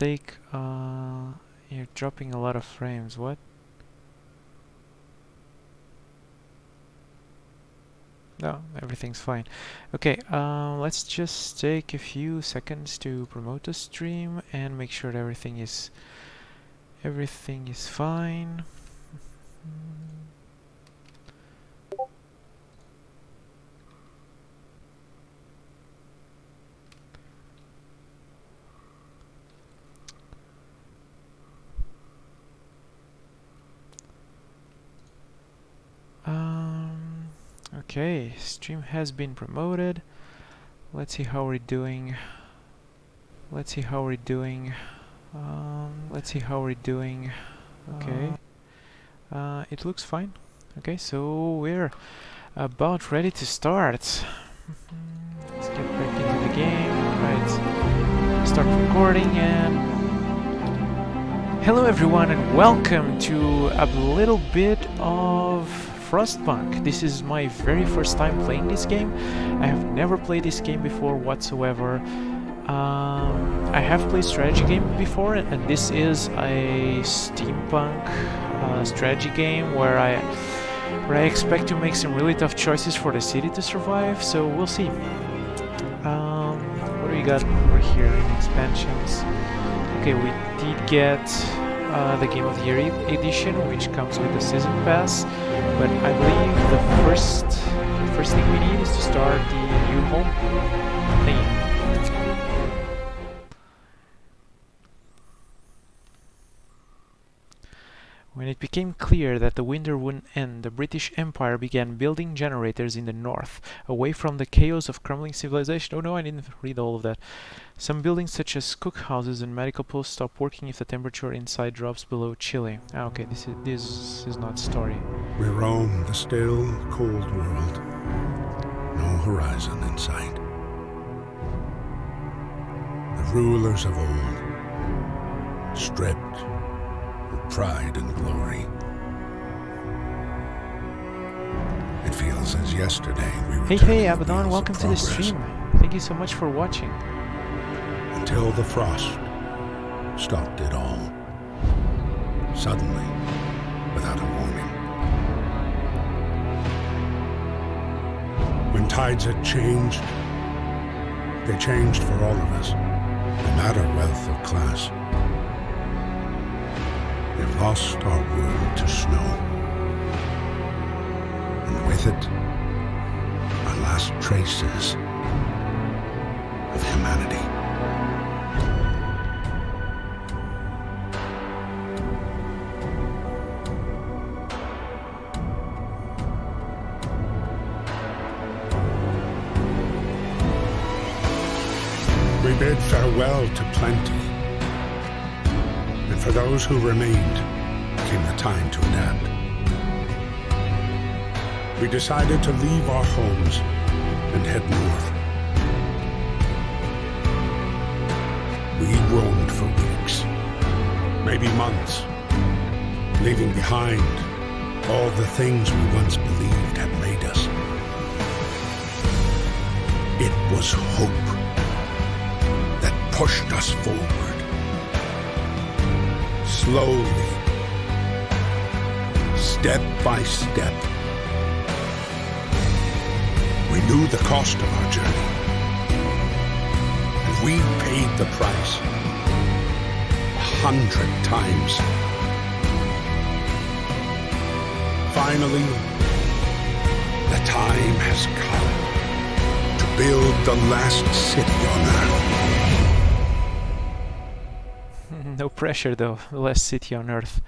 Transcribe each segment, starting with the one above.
mistake. You're dropping a lot of frames. What? No, everything's fine. Okay, let's just take a few seconds to promote the stream and make sure that everything is fine. Okay, stream has been promoted. Let's see how we're doing. Let's see how we're doing. Okay. It looks fine. Okay, so we're about ready to start. Let's get back into the game. Right. Start recording and... Hello everyone and welcome to a little bit of Frostpunk. This is my very first time playing this game. I have never played this game before whatsoever. I have played strategy game before, and this is a steampunk strategy game where I expect to make some really tough choices for the city to survive. So we'll see. What do we got over here in expansions? Okay, we did get the Game of the Year edition, which comes with the season pass. But I believe the first thing we need is to start the new home thing. When it became clear that the winter wouldn't end, the British Empire began building generators in the north, away from the chaos of crumbling civilization. Oh no, I didn't read all of that. Some buildings such as cookhouses and medical posts stop working if the temperature inside drops below chilly. Ah, okay, this is not story. We roam the still, cold world. No horizon in sight. The rulers of old, stripped of pride and glory. It feels as yesterday we were. Hey, Abaddon, welcome to the stream. Thank you so much for watching. Until the frost stopped it all. Suddenly, without a warning. When tides had changed, they changed for all of us, no matter wealth or class. They've lost our world to snow. And with it, our last traces of humanity. We bid farewell to plenty, and for those who remained came the time to adapt. We decided to leave our homes and head north. We roamed for weeks, maybe months, leaving behind all the things we once believed had made us. It was hope that pushed us forward. Slowly, step by step. We knew the cost of our journey, and we paid the price 100 times. Finally, the time has come to build the last city on Earth. No pressure though, the last city on Earth.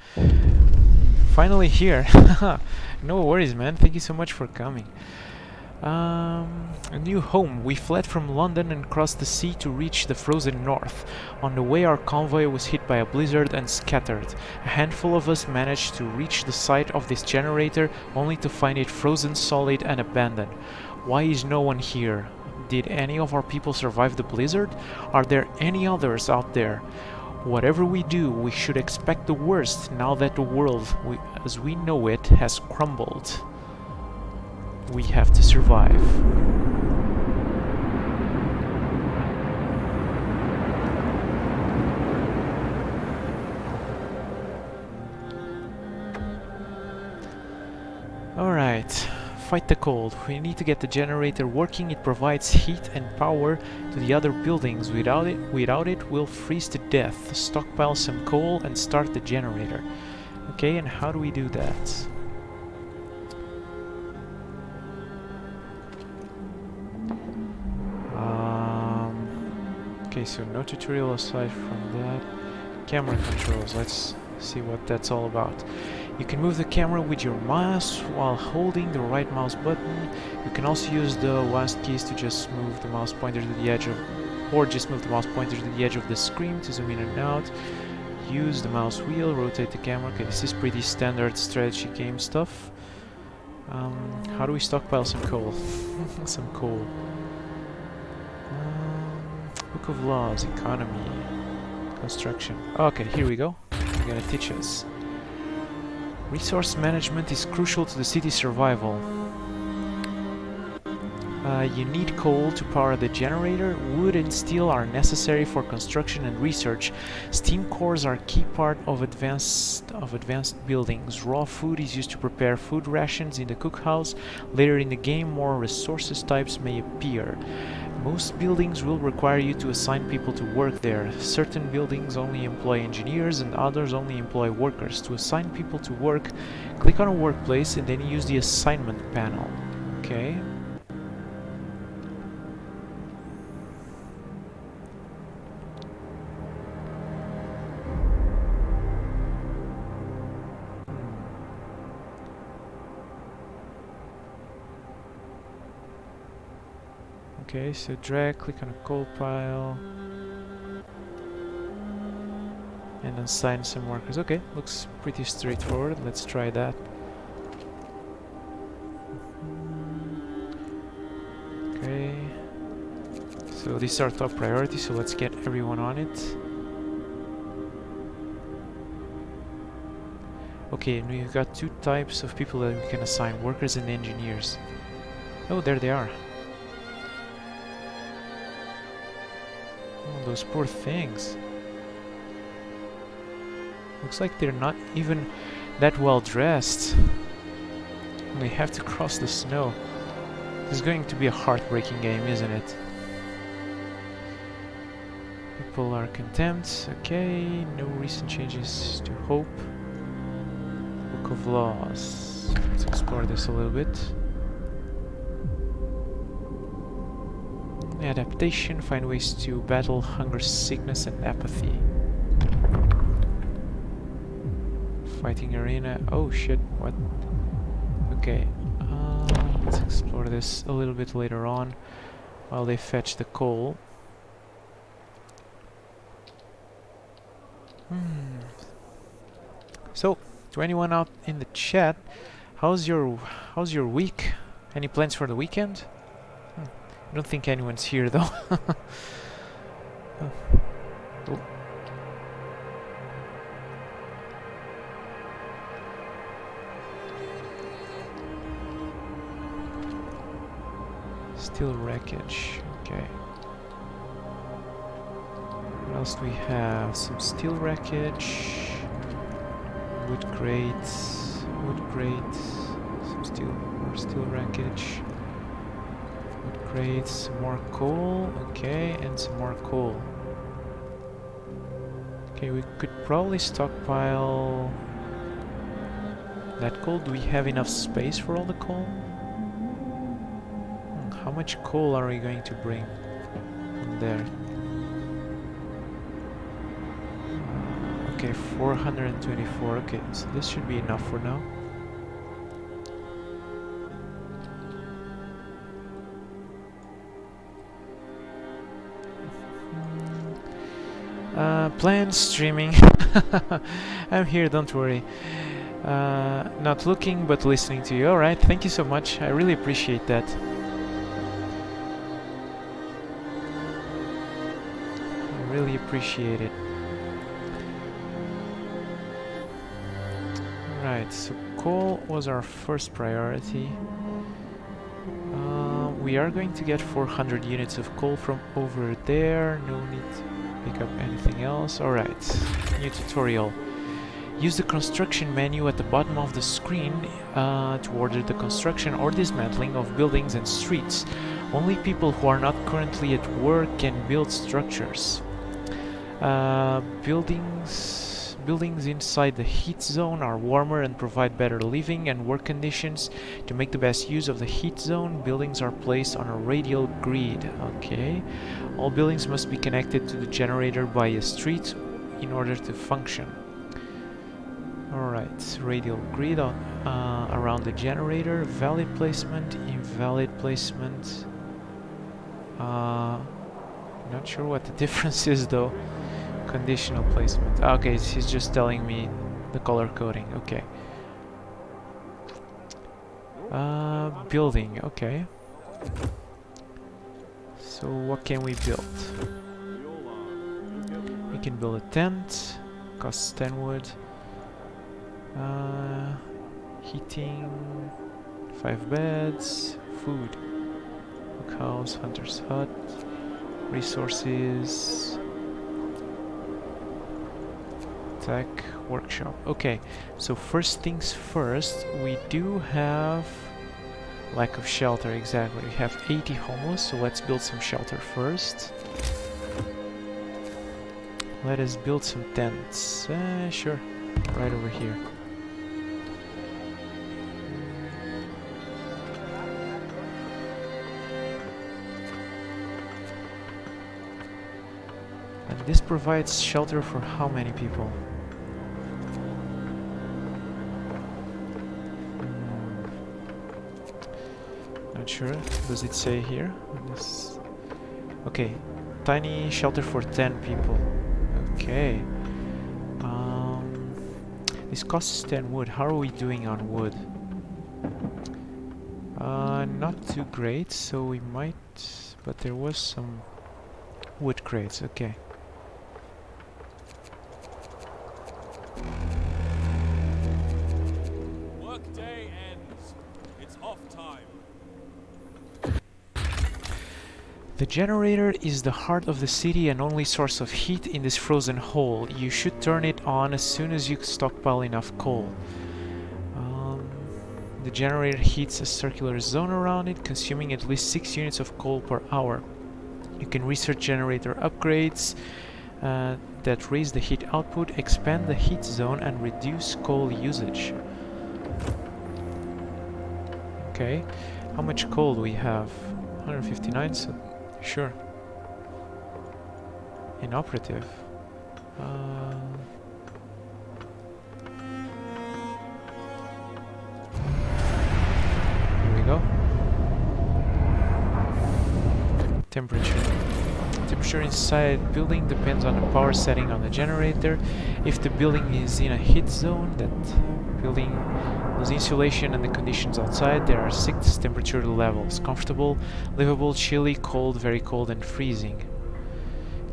Finally here. No worries, man. Thank you so much for coming. A new home. We fled from London and crossed the sea to reach the frozen north. On the way, our convoy was hit by a blizzard and scattered. A handful of us managed to reach the site of this generator, only to find it frozen solid and abandoned. Why is no one here? Did any of our people survive the blizzard? Are there any others out there? Whatever we do, we should expect the worst now that the world, as we know it, has crumbled. We have to survive. Alright, fight the cold. We need to get the generator working. It provides heat and power to the other buildings. Without it, we'll freeze to death. Stockpile some coal and start the generator. Okay, and how do we do that? Okay, so no tutorial aside from that. Camera controls, let's see what that's all about. You can move the camera with your mouse while holding the right mouse button. You can also use the WASD keys to just move the mouse pointer to the edge of, or just move the mouse pointer to the edge of the screen to zoom in and out. Use the mouse wheel, rotate the camera. Okay, this is pretty standard strategy game stuff. How do we stockpile some coal? Some coal. Book of Laws, Economy, Construction. Okay, here we go. They're gonna teach us. Resource management is crucial to the city's survival. You need coal to power the generator. Wood and steel are necessary for construction and research. Steam cores are a key part of advanced buildings. Raw food is used to prepare food rations in the cookhouse. Later in the game, more resources types may appear. Most buildings will require you to assign people to work there. Certain buildings only employ engineers and others only employ workers. To assign people to work, click on a workplace and then use the assignment panel. Okay. Okay, so drag, click on a coal pile, and assign some workers. Okay, looks pretty straightforward. Let's try that. Okay, so these are top priority, so let's get everyone on it. Okay, and we've got two types of people that we can assign, workers and engineers. Oh, there they are. Oh, those poor things. Looks like they're not even that well dressed. They have to cross the snow. This is going to be a heartbreaking game, isn't it? People are contempt. Okay, no recent changes to hope. Book of Laws. Let's explore this a little bit. Adaptation, find ways to battle hunger, sickness and apathy. Fighting arena, oh shit, what? Okay, let's explore this a little bit later on while they fetch the coal. So, to anyone out in the chat, how's your week? Any plans for the weekend? I don't think anyone's here though. Oh. Oh. Steel wreckage, okay. What else do we have? Some steel wreckage, wood crates, some more steel wreckage. Crates, more coal, okay, and some more coal. Okay, we could probably stockpile that coal. Do we have enough space for all the coal? How much coal are we going to bring from there? Okay, 424, okay, so this should be enough for now. Planned streaming. I'm here, don't worry. Not looking, but listening to you. Alright, thank you so much. I really appreciate that. I really appreciate it. Right, so coal was our first priority. We are going to get 400 units of coal from over there. No need to pick up anything else. Alright, new tutorial. Use the construction menu at the bottom of the screen to order the construction or dismantling of buildings and streets. Only people who are not currently at work can build structures. Buildings inside the heat zone are warmer and provide better living and work conditions. To make the best use of the heat zone, buildings are placed on a radial grid. Okay. All buildings must be connected to the generator by a street in order to function. Alright, radial grid on, around the generator. Valid placement, invalid placement. Not sure what the difference is though. Conditional placement. Okay, he's just telling me the color coding. Okay. Building. Okay. So what can we build? We can build a tent. Costs 10 wood. Heating. 5 beds. Food. Cookhouse. Hunter's hut. Resources. Tech workshop. Okay, so first things first, we do have lack of shelter. Exactly, we have 80 homeless, so let's build some shelter first. Let us build some tents. Sure, right over here. And this provides shelter for how many people? Not sure. Does it say here? This. Okay, tiny shelter for 10 people. Okay. This costs 10 wood. How are we doing on wood? Not too great, so we might... But there was some wood crates. Okay. Workday ends. It's off time. The generator is the heart of the city and only source of heat in this frozen hole. You should turn it on as soon as you stockpile enough coal. The generator heats a circular zone around it, consuming at least 6 units of coal per hour. You can research generator upgrades that raise the heat output, expand the heat zone, and reduce coal usage. Okay, how much coal do we have? 159, so sure. Inoperative. Here we go. Temperature. Temperature inside building depends on the power setting on the generator. If the building is in a heat zone, that building loses insulation and the conditions outside, there are 6 temperature levels: comfortable, livable, chilly, cold, very cold, and freezing.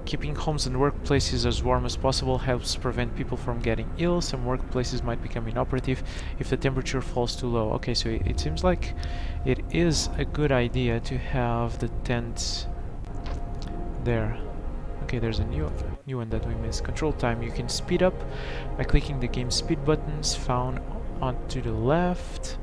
Keeping homes and workplaces as warm as possible helps prevent people from getting ill. Some workplaces might become inoperative if the temperature falls too low. Okay, so it seems like it is a good idea to have the tents there. Okay, there's a new one that we missed. Control time. You can speed up by clicking the game speed buttons found on to the left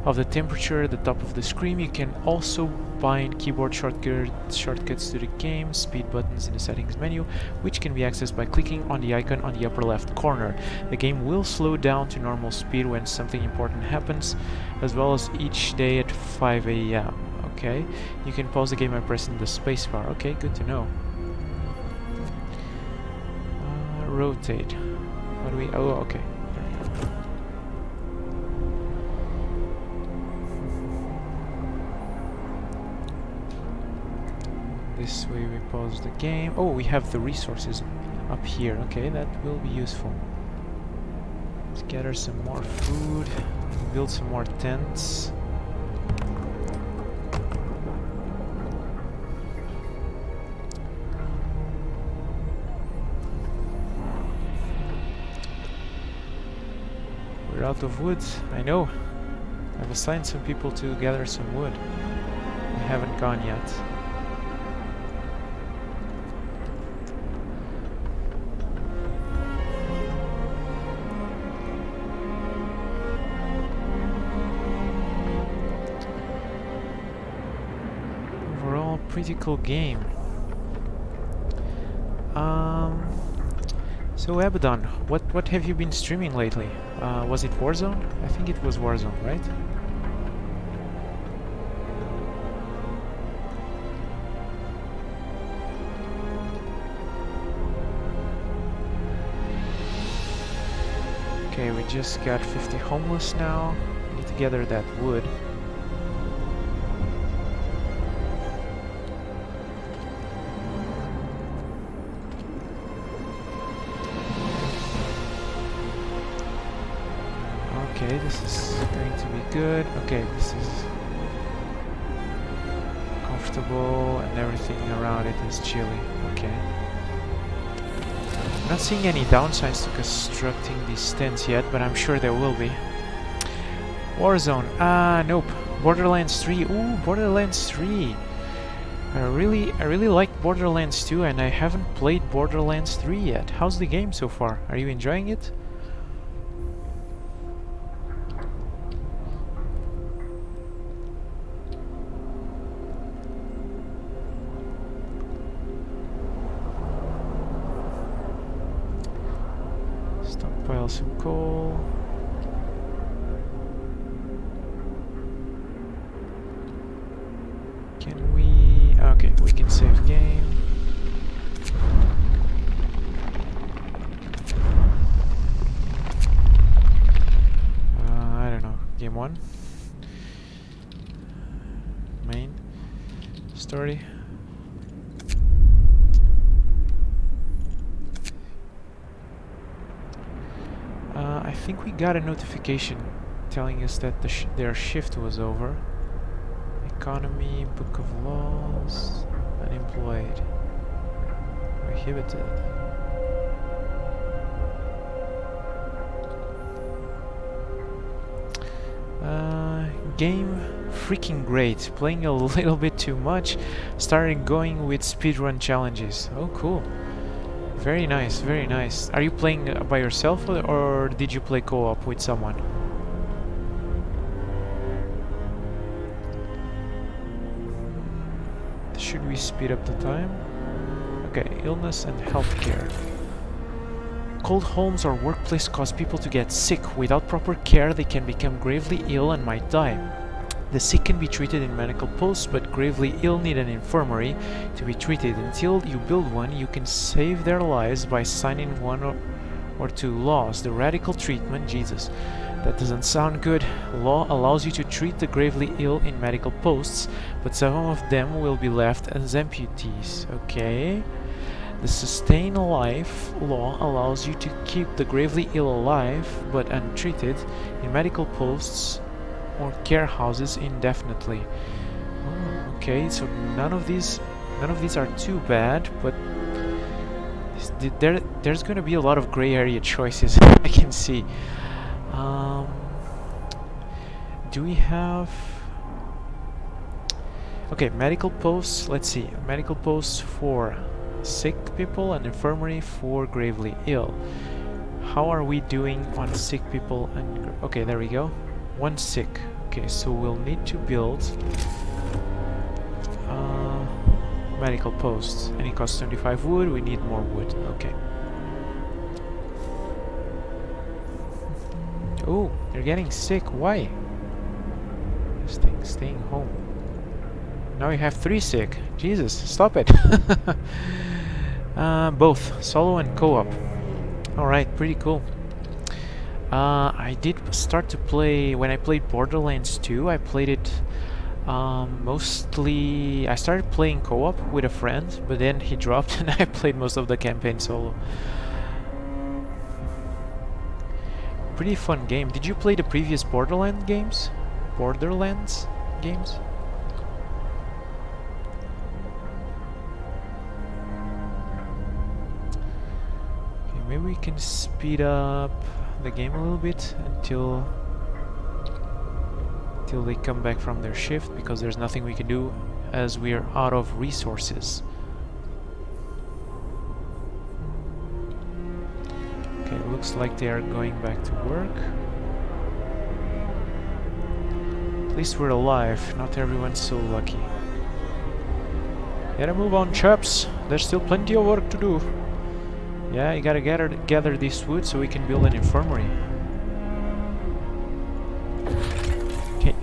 of the temperature at the top of the screen. You can also bind keyboard shortcuts to the game speed buttons in the settings menu, which can be accessed by clicking on the icon on the upper left corner. The game will slow down to normal speed when something important happens, as well as each day at 5 AM. Okay, you can pause the game by pressing the spacebar. Okay, good to know. Rotate. How do we... Oh, okay. This way we pause the game. Oh, we have the resources up here. Okay, that will be useful. Let's gather some more food, build some more tents. We're out of wood, I know. I've assigned some people to gather some wood. We haven't gone yet. pretty cool game. So Abaddon, what have you been streaming lately? Was it Warzone? I think it was Warzone, right? Okay, we just got 50 homeless now. We need to gather that wood. Okay, this is going to be good. Okay, this is comfortable and everything around it is chilly. Okay. I'm not seeing any downsides to constructing these tents yet, but I'm sure there will be. Warzone. Nope. Borderlands 3. Ooh, Borderlands 3. I really like Borderlands 2 and I haven't played Borderlands 3 yet. How's the game so far? Are you enjoying it? Stockpile some coal. Can we... okay, we can save game. I don't know. Game 1? Main story. I think we got a notification telling us that their shift was over. Economy, Book of Laws, unemployed, prohibited. Game freaking great. Playing a little bit too much. Started going with Speedrun Challenges. Oh, cool. Very nice, very nice. Are you playing by yourself or did you play co-op with someone? Should we speed up the time? Okay, illness and healthcare. Cold homes or workplace cause people to get sick. Without proper care, they can become gravely ill and might die. The sick can be treated in medical posts, but gravely ill need an infirmary to be treated. Until you build one, you can save their lives by signing one or two laws. The radical treatment, Jesus, that doesn't sound good. Law allows you to treat the gravely ill in medical posts, but some of them will be left as amputees. Okay. The sustain life law allows you to keep the gravely ill alive, but untreated, in medical posts or care houses indefinitely. Oh, okay, so none of these are too bad, but there's gonna be a lot of gray area choices. I can see. Do we have... okay, medical posts. Let's see. Medical posts for sick people and infirmary for gravely ill. How are we doing on sick people and... okay, there we go. One sick. Okay, so we'll need to build medical posts. And it costs 25 wood. We need more wood. Okay. Oh, they're getting sick. Why? Staying home. Now we have 3 sick. Jesus, stop it. Both solo and co-op. Alright, pretty cool. I did start to play when I played Borderlands 2. I played it mostly... I started playing co-op with a friend, but then he dropped and I played most of the campaign solo. Pretty fun game. Did you play the previous Borderlands games? Borderlands games? Okay, maybe we can speed up the game a little bit until they come back from their shift, because there's nothing we can do as we are out of resources. Okay, looks like they are going back to work. At least we're alive. Not everyone's so lucky. Gotta move on, chaps. There's still plenty of work to do. Yeah, you gotta gather this wood so we can build an infirmary. Okay.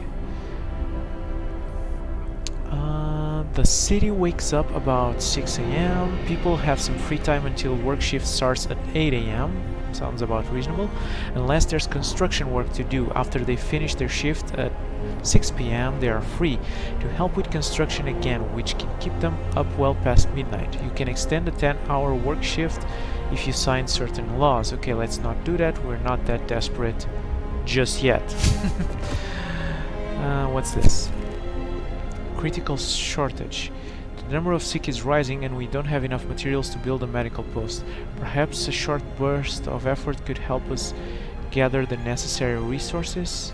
The city wakes up about 6 a.m. People have some free time until work shift starts at 8 a.m. Sounds about reasonable. Unless there's construction work to do. After they finish their shift at 6 p.m. they are free to help with construction again, which can keep them up well past midnight. You can extend the 10-hour work shift if you sign certain laws. Okay, let's not do that. We're not that desperate just yet. What's this? Critical shortage. The number of sick is rising and we don't have enough materials to build a medical post. Perhaps a short burst of effort could help us gather the necessary resources.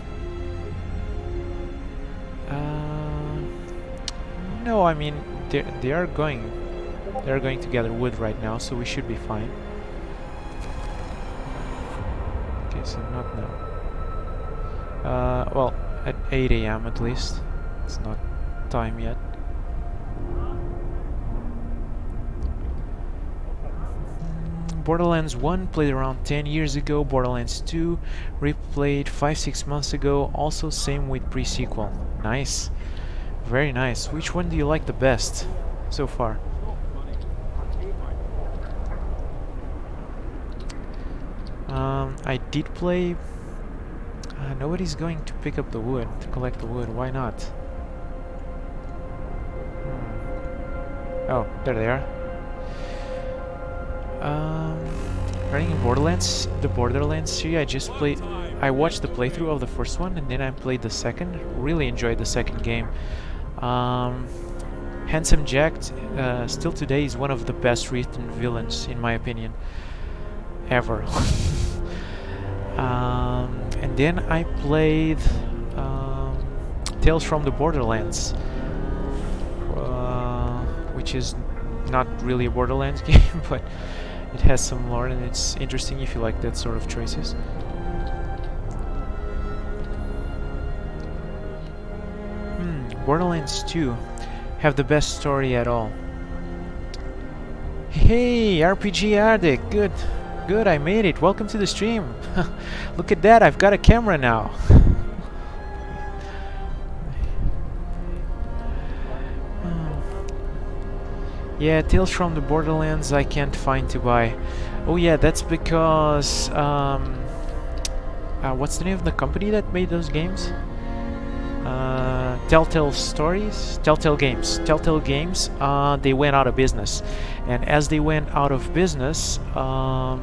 No, I mean they are going to gather wood right now, so we should be fine. Okay, so not now. Well, at 8 a.m. at least. It's not time yet. Borderlands 1 played around 10 years ago. Borderlands 2 replayed 5-6 months ago. Also same with pre-sequel. Nice. Very nice. Which one do you like the best so far? I did play... nobody's going to pick up the wood, to collect the wood. Why not? Oh, there they are. Running in Borderlands, the Borderlands series, I watched the playthrough of the first one and then I played the second. Really enjoyed the second game. Handsome Jack, still today, is one of the best written villains, in my opinion, ever. And then I played Tales from the Borderlands, which is not really a Borderlands game, but it has some lore and it's interesting if you like that sort of choices. Borderlands 2 have the best story at all. Hey, RPG Addict, good, I made it. Welcome to the stream. Look at that, I've got a camera now. Yeah, Tales from the Borderlands I can't find to buy. Oh yeah, that's because... what's the name of the company that made those games? Telltale Games. Telltale Games, they went out of business. And as they went out of business, all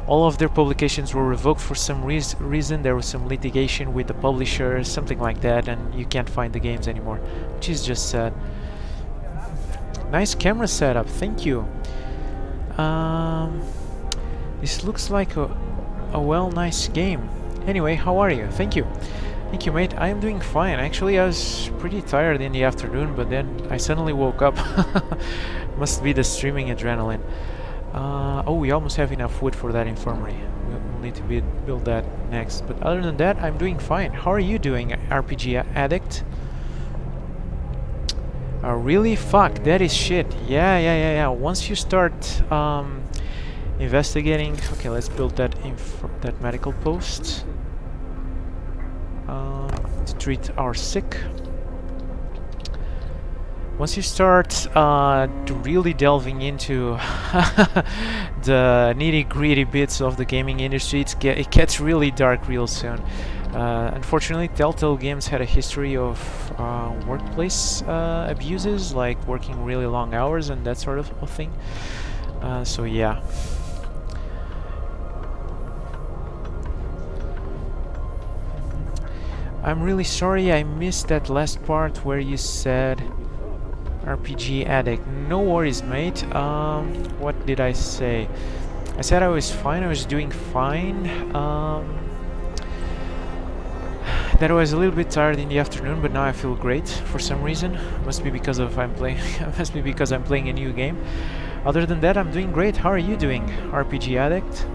of their publications were revoked for some reason. There was some litigation with the publisher, something like that, and you can't find the games anymore, which is just sad. Nice camera setup, thank you. This looks like a nice game. Anyway, how are you? Thank you. Thank you, mate. I am doing fine. Actually, I was pretty tired in the afternoon, but then I suddenly woke up. Must be the streaming adrenaline. Oh, we almost have enough wood for that infirmary. We'll need to build that next. But other than that, I'm doing fine. How are you doing, RPG Addict? Really? Fuck, that is shit. Yeah. Once you start investigating... Okay, let's build that medical post. To treat our sick. Once you start really delving into the nitty-gritty bits of the gaming industry, it gets really dark real soon. Unfortunately, Telltale Games had a history of workplace abuses, like working really long hours and that sort of thing. So yeah. I'm really sorry I missed that last part where you said RPG Addict. No worries, mate. What did I say? I said I was fine, I was doing fine. That I was a little bit tired in the afternoon, but now I feel great for some reason. Must be because I'm playing a new game. Other than that, I'm doing great. How are you doing, RPG Addict?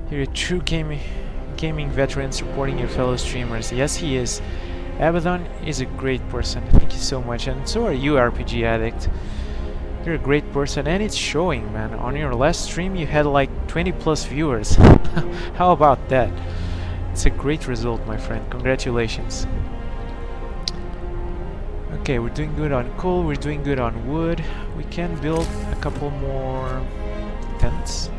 You're a true gaming veteran supporting your fellow streamers. Yes, he is. Abaddon is a great person. Thank you so much, and so are you, RPG Addict. You're a great person, and it's showing, man. On your last stream, you had like 20 plus viewers. How about that? It's a great result, my friend. Congratulations. Okay, we're doing good on coal, we're doing good on wood. We can build a couple more tents.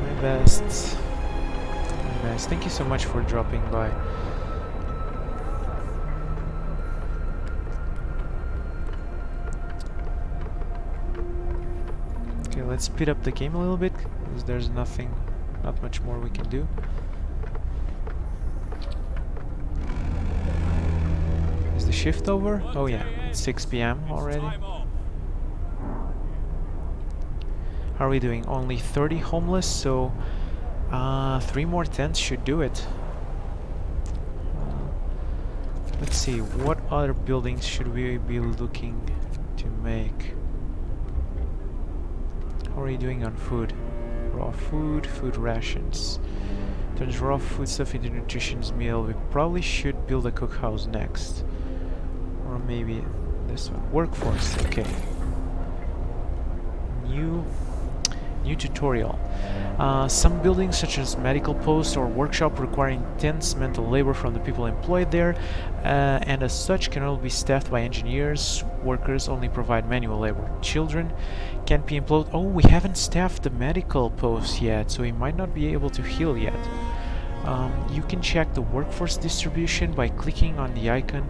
My best. Nice. Thank you so much for dropping by. Okay, let's speed up the game a little bit, because there's not much more we can do. Is the shift over? Oh yeah, it's 6 p.m. already. How are we doing? Only 30 homeless, so 3 more tents should do it. Let's see, what other buildings should we be looking to make? How are you doing on food? Raw food, food rations. Turns raw food stuff into nutrition's meal. We probably should build a cookhouse next. Or maybe this one. Workforce, okay. New tutorial. Some buildings such as medical posts or workshop require intense mental labor from the people employed there, and as such can only be staffed by engineers. Workers only provide manual labor. Children can't be employed. Oh, we haven't staffed the medical post yet, so we might not be able to heal yet. You can check the workforce distribution by clicking on the icon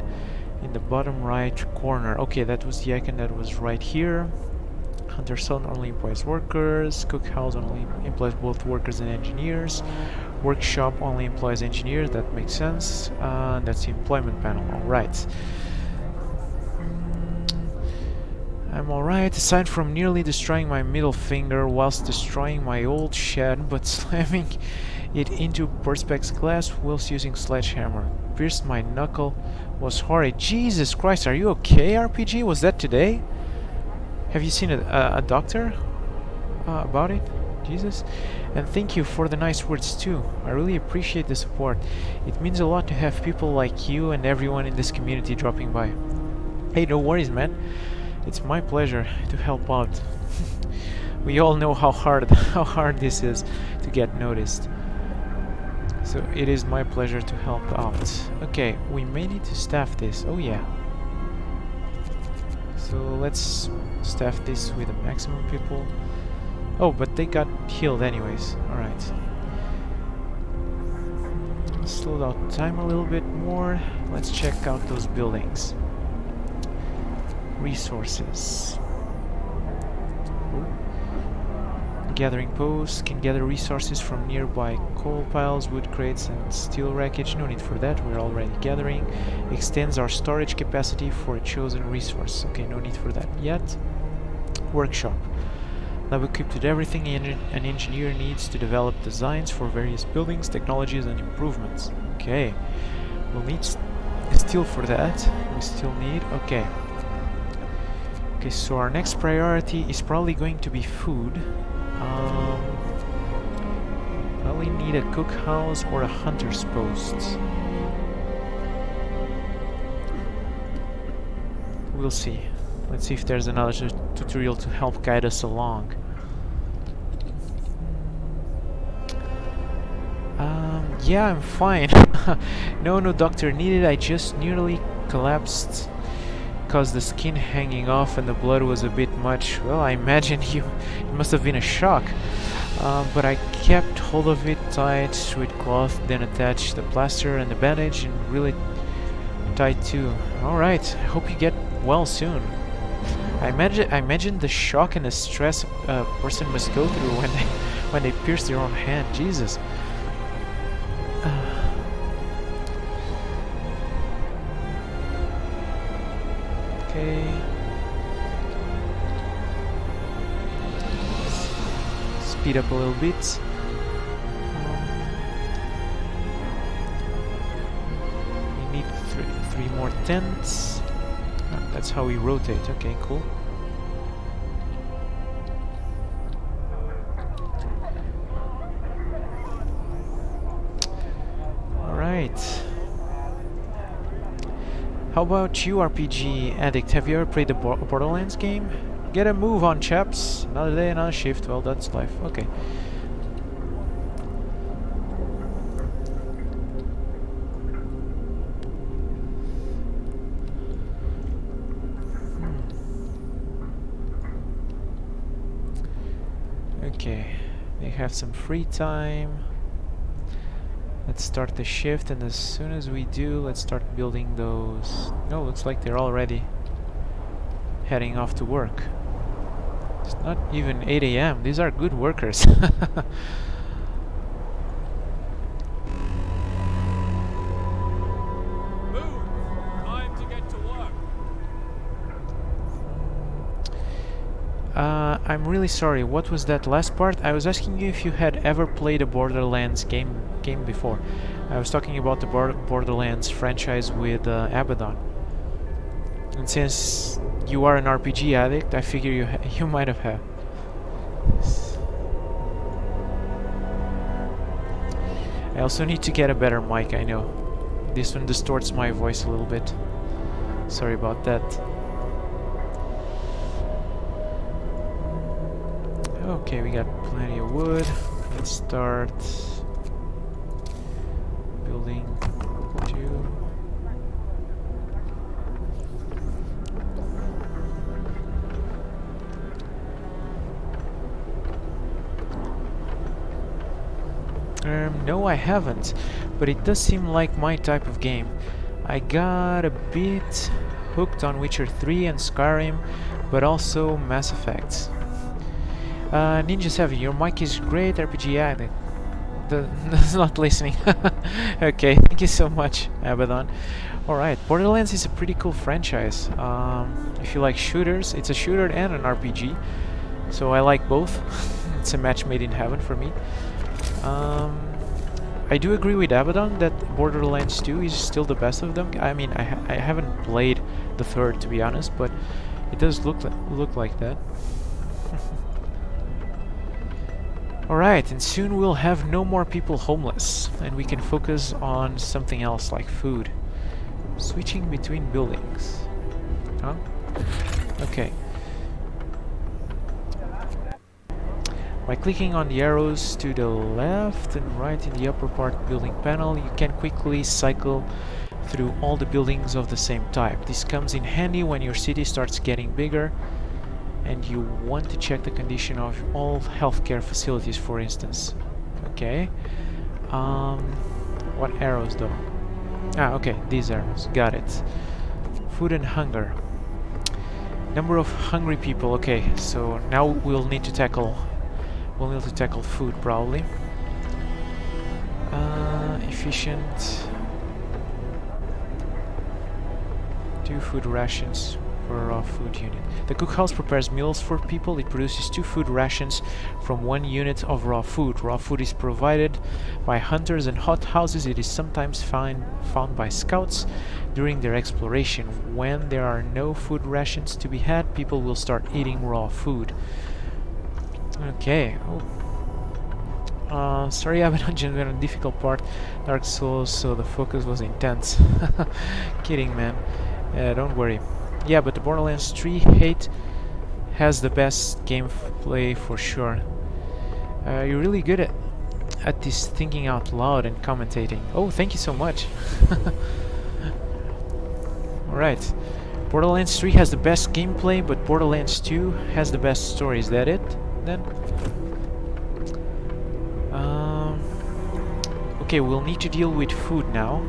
in the bottom right corner. Okay, that was the icon that was right here. Hunter Zone only employs workers. Cookhouse only employs both workers and engineers. Workshop only employs engineers. That makes sense. That's the employment panel. Alright. I'm alright, aside from nearly destroying my middle finger whilst destroying my old shed, but slamming it into Perspex glass whilst using sledgehammer. Pierced my knuckle. Was horrid. Jesus Christ, are you okay, RPG? Was that today? Have you seen a doctor about it? Jesus. And thank you for the nice words too. I really appreciate the support. It means a lot to have people like you and everyone in this community dropping by. Hey, no worries, man. It's my pleasure to help out. We all know how hard this is to get noticed. So it is my pleasure to help out. Okay, we may need to staff this. Oh yeah. So let's staff this with a maximum people. Oh, but they got healed anyways. Alright. Slow down time a little bit more. Let's check out those buildings. Resources. Gathering posts can gather resources from nearby coal piles, wood crates and steel wreckage. No need for that, we're already gathering. Extends our storage capacity for a chosen resource. Okay, no need for that yet. Workshop. Lab equipped with everything an engineer needs to develop designs for various buildings, technologies and improvements. Okay, we'll need steel for that. We still need... okay. Okay, so our next priority is probably going to be food. Probably need a cookhouse or a hunter's post. We'll see. Let's see if there's another tutorial to help guide us along. Yeah, I'm fine. No doctor needed. I just nearly collapsed because the skin hanging off and the blood was a bit much. Well, I imagine it must have been a shock. But I kept hold of it tight with cloth, then attached the plaster and the bandage and really tight too. Alright, I hope you get well soon. I imagine the shock and the stress a person must go through when they pierce their own hand. Jesus. Okay. Speed up a little bit. more tents. Ah, that's how we rotate. Okay, cool. Alright. How about you, RPG addict? Have you ever played the Borderlands game? Get a move on, chaps. Another day, another shift. Well, that's life. Okay. Okay. We have some free time. Let's start the shift, and as soon as we do, let's start building those. No, looks like they're already heading off to work. It's not even 8 AM. These are good workers. Move! Time to get to work. I'm really sorry. What was that last part? I was asking you if you had ever played a Borderlands game before. I was talking about the Borderlands franchise with Abaddon. And since you are an RPG addict, I figure you might have had. I also need to get a better mic, I know. This one distorts my voice a little bit. Sorry about that. Okay, we got plenty of wood. Let's start building 2. No, I haven't, but it does seem like my type of game. I got a bit hooked on Witcher 3 and Skyrim, but also Mass Effect. Ninja 7, your mic is great, RPG addict. That's not listening. Okay, thank you so much, Abaddon. Alright, Borderlands is a pretty cool franchise. If you like shooters, it's a shooter and an RPG, so I like both. It's a match made in heaven for me. I do agree with Abaddon that Borderlands 2 is still the best of them. I mean, I haven't played the third, to be honest, but it does look like that. Alright, and soon we'll have no more people homeless, and we can focus on something else like food. Switching between buildings. Huh? Okay. By clicking on the arrows to the left and right in the upper part building panel, you can quickly cycle through all the buildings of the same type. This comes in handy when your city starts getting bigger and you want to check the condition of all healthcare facilities, for instance. Okay. What arrows though? Ah, okay, these arrows. Got it. Food and hunger. Number of hungry people. Okay, so now we'll need to tackle food probably. Efficient. 2 food rations for a raw food unit. The cookhouse prepares meals for people. It produces 2 food rations from 1 unit of raw food. Raw food is provided by hunters and hothouses. It is sometimes found by scouts during their exploration. When there are no food rations to be had, people will start eating raw food. Okay. Sorry, I haven't been on a difficult part. Dark Souls, so the focus was intense. Kidding, man. Don't worry. Yeah, but the Borderlands 3 hate has the best gameplay for sure. You're really good at this thinking out loud and commentating. Oh, thank you so much. Alright. Borderlands 3 has the best gameplay, but Borderlands 2 has the best story. Is that it, then? Okay, we'll need to deal with food now.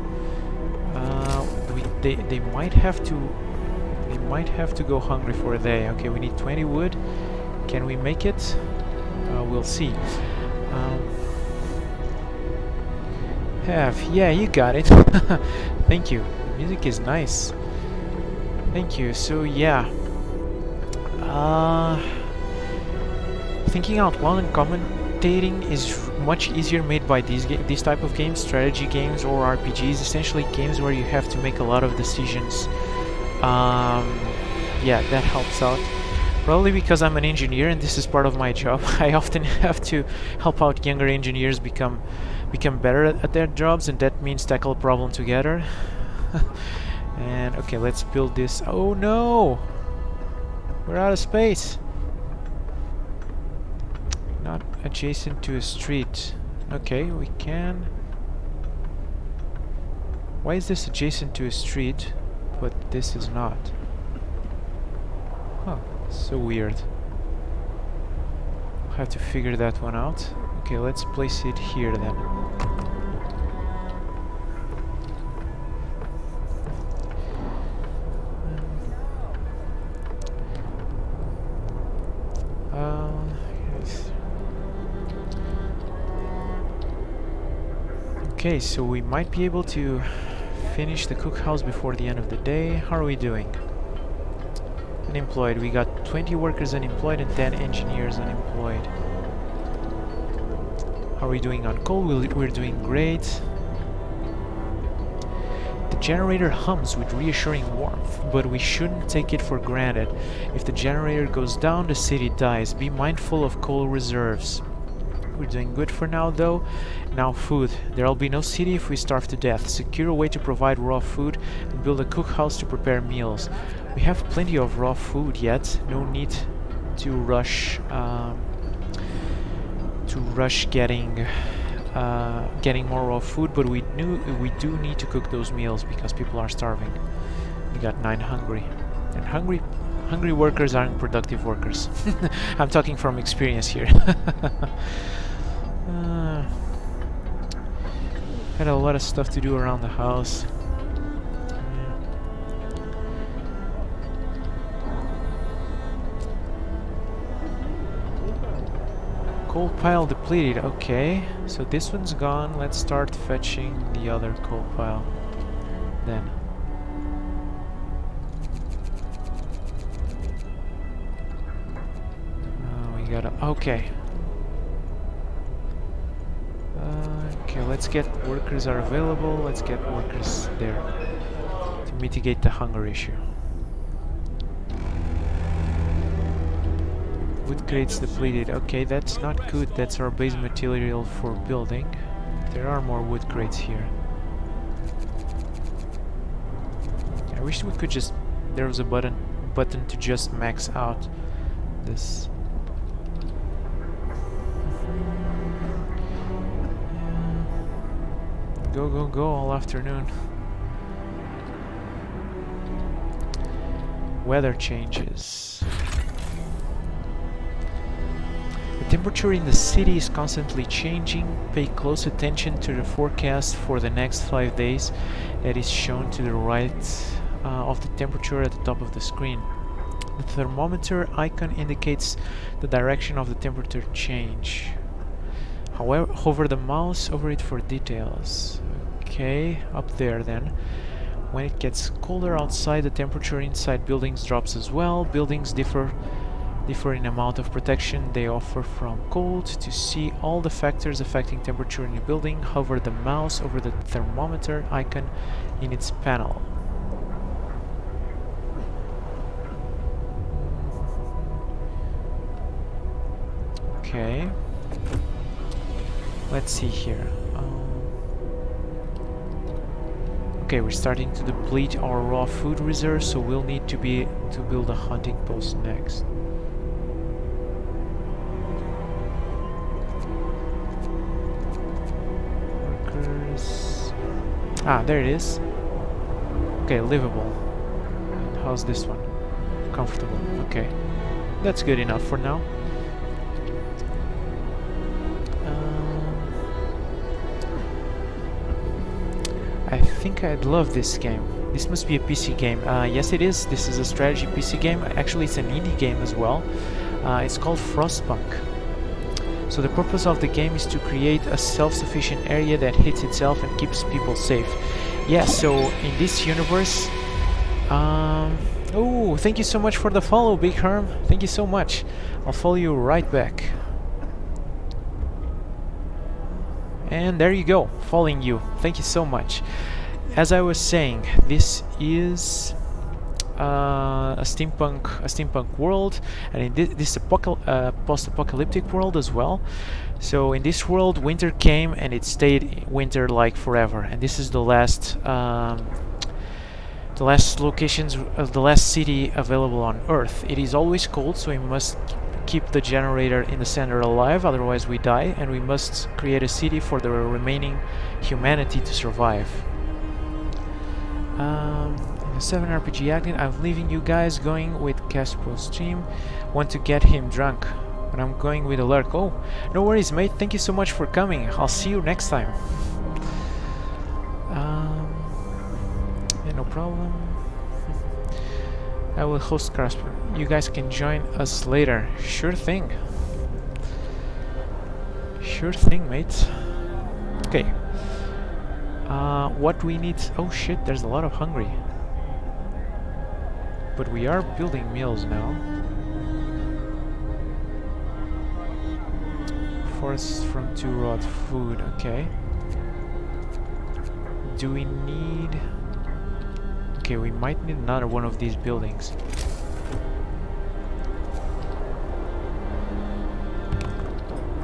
They might have to go hungry for a day. Okay, we need 20 wood. Can we make it? We'll see. Yeah, you got it. Thank you. The music is nice. Thank you. So yeah. Thinking out loud and spectating is much easier made by these type of games, strategy games or RPGs, essentially games where you have to make a lot of decisions. Yeah, that helps out. Probably because I'm an engineer and this is part of my job. I often have to help out younger engineers become better at their jobs, and that means tackle a problem together. And okay, let's build this. Oh no! We're out of space! Not adjacent to a street. Okay, we can... Why is this adjacent to a street, but this is not? Huh, so weird. I'll have to figure that one out. Okay, let's place it here then. Yes. Okay, so we might be able to finish the cookhouse before the end of the day. How are we doing? Unemployed. We got 20 workers unemployed and 10 engineers unemployed. How are we doing on coal? We're doing great. The generator hums with reassuring warmth, but we shouldn't take it for granted. If the generator goes down, the city dies. Be mindful of coal reserves. We're doing good for now though. Now food. There'll be no city if we starve to death. Secure a way to provide raw food and build a cookhouse to prepare meals. We have plenty of raw food yet. No need to rush getting more raw food, but we do need to cook those meals because people are starving. We got 9 hungry. And hungry workers aren't productive workers. I'm talking from experience here. Had a lot of stuff to do around the house. Coal pile depleted. Okay, so this one's gone. Let's start fetching the other coal pile then. We gotta... Okay. Okay, let's get workers are available. Let's get workers there to mitigate the hunger issue. Wood crates depleted. Okay, that's not good. That's our base material for building. There are more wood crates here. I wish we could just... There was a button to just max out this. Go, go, go all afternoon. Weather changes. The temperature in the city is constantly changing. Pay close attention to the forecast for the next 5 days. That is shown to the right of the temperature at the top of the screen. The thermometer icon indicates the direction of the temperature change. However, hover the mouse over it for details. Okay, up there then. When it gets colder outside, the temperature inside buildings drops as well. Buildings differ in amount of protection they offer from cold. To see all the factors affecting temperature in your building, hover the mouse over the thermometer icon in its panel. Okay. Let's see here. Okay, we're starting to deplete our raw food reserves, so we'll need to build a hunting post next. Workers. Ah, there it is. Okay, livable. And how's this one? Comfortable. Okay, that's good enough for now. I think I'd love this game. This must be a PC game. Yes, it is. This is a strategy PC game. Actually, it's an indie game as well. It's called Frostpunk. So the purpose of the game is to create a self-sufficient area that hits itself and keeps people safe. Yeah, so in this universe... oh, thank you so much for the follow, Big Herm. Thank you so much. I'll follow you right back. And there you go, following you. Thank you so much. As I was saying, this is a steampunk world, and in this post-apocalyptic world as well. So in this world, winter came and it stayed winter like forever. And this is the last locations, the last city available on Earth. It is always cold, so we must keep the generator in the center alive, otherwise we die, and we must create a city for the remaining humanity to survive. In the 7 RPG acting, I'm leaving you guys, going with Caspro's stream. Want to get him drunk, but I'm going with a lurk. Oh, no worries, mate. Thank you so much for coming. I'll see you next time. Yeah, no problem. I will host Casper. You guys can join us later. Sure thing. Sure thing, mate. Okay. What we need... Oh shit, there's a lot of hungry. But we are building meals now. Forests from 2 rot food, okay. Do we need... Okay, we might need another one of these buildings.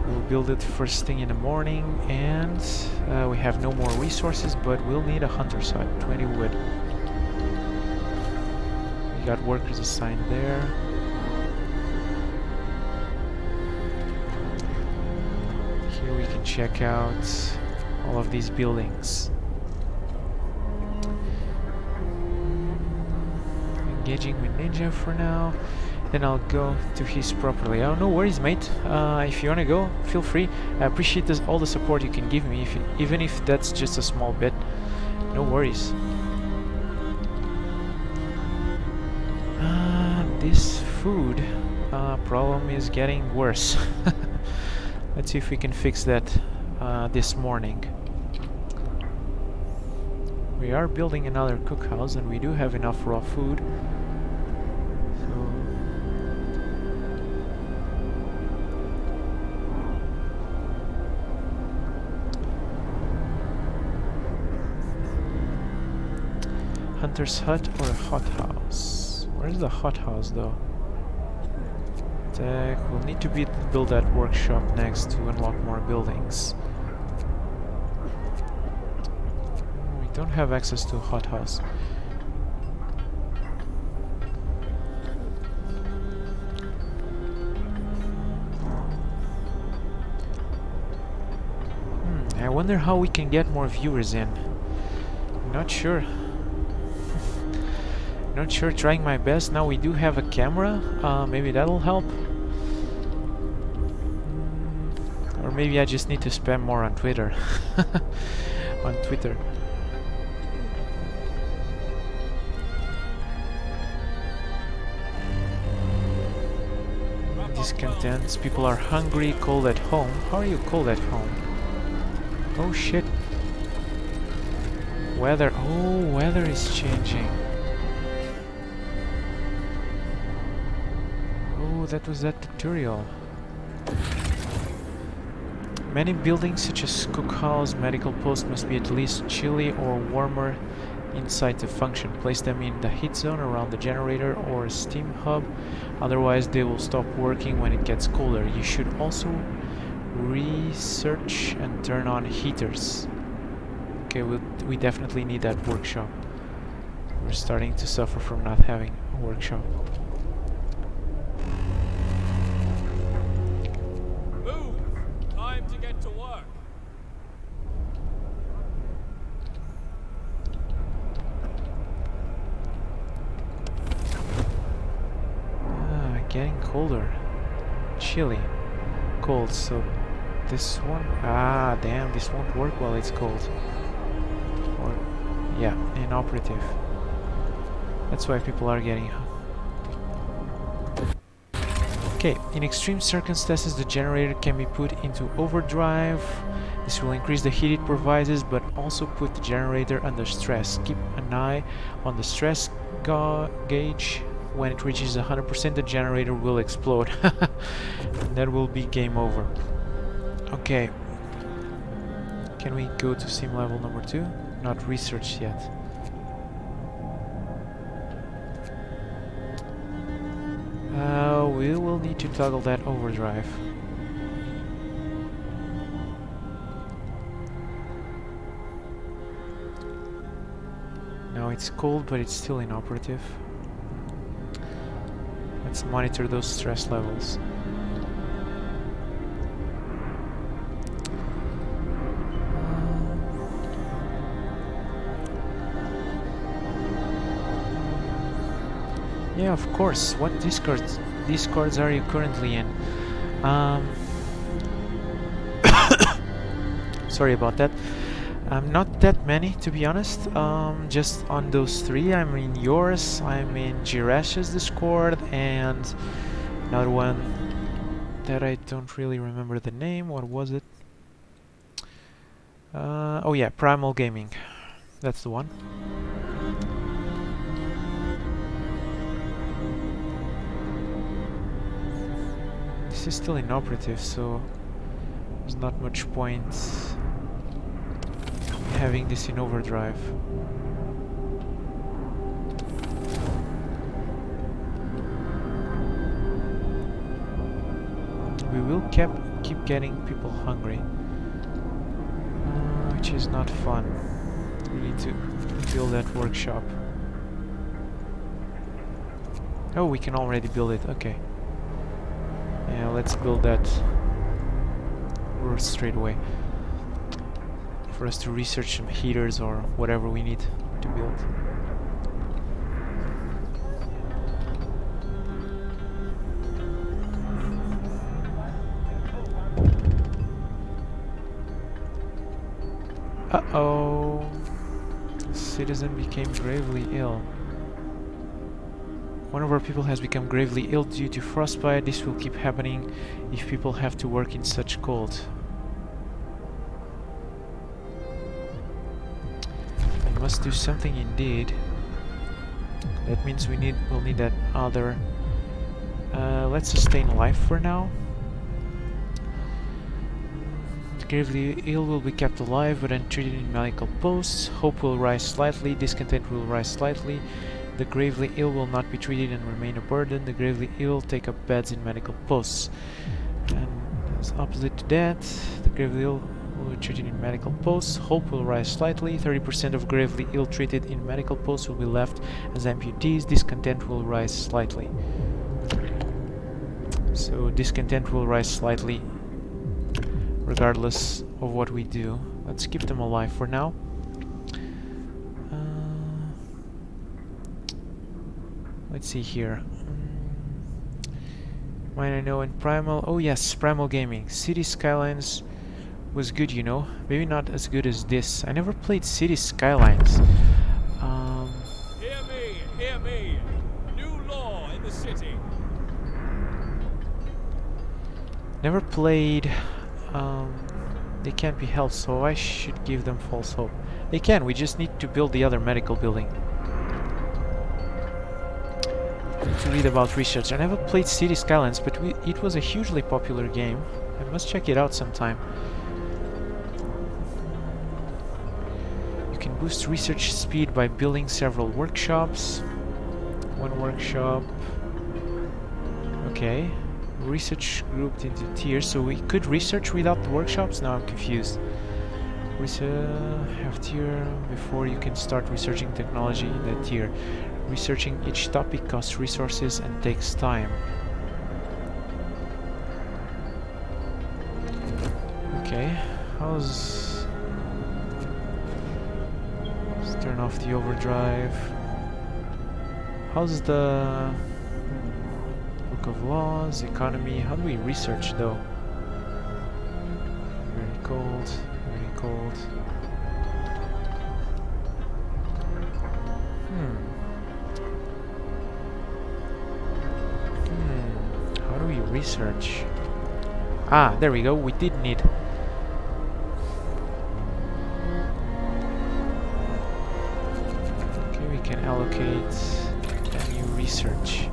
We'll build it first thing in the morning, and we have no more resources, but we'll need a hunter's hut, 20 wood. We got workers assigned there. Here we can check out all of these buildings. Engaging with Ninja for now. Then I'll go to his properly. Oh, no worries, mate. If you wanna go, feel free. I appreciate all the support you can give me, even if that's just a small bit. No worries. This food problem is getting worse. Let's see if we can fix that this morning. We are building another cookhouse, and we do have enough raw food. Hunter's hut or a hothouse? Where's the hothouse though? We'll need to build that workshop next to unlock more buildings. We don't have access to a hothouse. I wonder how we can get more viewers in. Not sure. Not sure, trying my best. Now we do have a camera, maybe that'll help. Or maybe I just need to spam more on Twitter. On Twitter. Discontents, people are hungry, cold at home. How are you cold at home? Oh shit. Weather, oh, weather is changing. That was that tutorial. Many buildings such as cookhouse, medical post must be at least chilly or warmer inside to function. Place them in the heat zone around the generator or steam hub, otherwise they will stop working when it gets colder. You should also research and turn on heaters. Okay, we definitely need that workshop. We're starting to suffer from not having a workshop. To work. Getting colder. Chilly. Cold, so this one... Ah, damn, this won't work while it's cold. Or, yeah, inoperative. That's why people are getting... Okay, in extreme circumstances the generator can be put into overdrive. This will increase the heat it provides, but also put the generator under stress. Keep an eye on the stress gauge. When it reaches 100%, the generator will explode. That will be game over. Okay. Can we go to sim level number 2? Not researched yet. We will need to toggle that overdrive. Now it's cold, but it's still inoperative. Let's monitor those stress levels. Yeah, of course. What discords are you currently in? Sorry about that. Not that many, to be honest. Just on those 3. I'm in yours, I'm in Jirash's Discord, and another one that I don't really remember the name. What was it? Oh yeah, Primal Gaming. That's the one. This is still inoperative, so there's not much point having this in overdrive. We will keep getting people hungry, which is not fun. We need to build that workshop. Oh, we can already build it, okay. Yeah, let's build that straight away. For us to research some heaters or whatever we need to build. Uh-oh. Citizen became gravely ill. One of our people has become gravely ill due to frostbite. This will keep happening if people have to work in such cold. We must do something indeed. That means we'll need that other. Let's sustain life for now. The gravely ill will be kept alive but untreated in medical posts. Hope will rise slightly. Discontent will rise slightly. The gravely ill will not be treated and remain a burden. The gravely ill take up beds in medical posts. And as opposite to that, the gravely ill will be treated in medical posts. Hope will rise slightly. 30% of gravely ill treated in medical posts will be left as amputees. Discontent will rise slightly. So discontent will rise slightly regardless of what we do. Let's keep them alive for now. Let's see here. Mine I know and Primal. Oh yes, Primal Gaming. City Skylines was good, you know. Maybe not as good as this. I never played City Skylines. Hear me. New law in the city. Never played. They can't be helped, so I should give them false hope. They can. We just need to build the other medical building. To read about research. I never played City Skylines, but it was a hugely popular game. I must check it out sometime. You can boost research speed by building several workshops. One workshop. Okay. Research grouped into tiers, so we could research without the workshops? Now I'm confused. Have tier before you can start researching technology in that tier. Researching each topic costs resources and takes time. Okay, let's turn off the overdrive. How's the book of laws, economy? How do we research though? Very cold, very cold. How do we research? Ah, there we go. We did need. Okay, we can allocate a new research.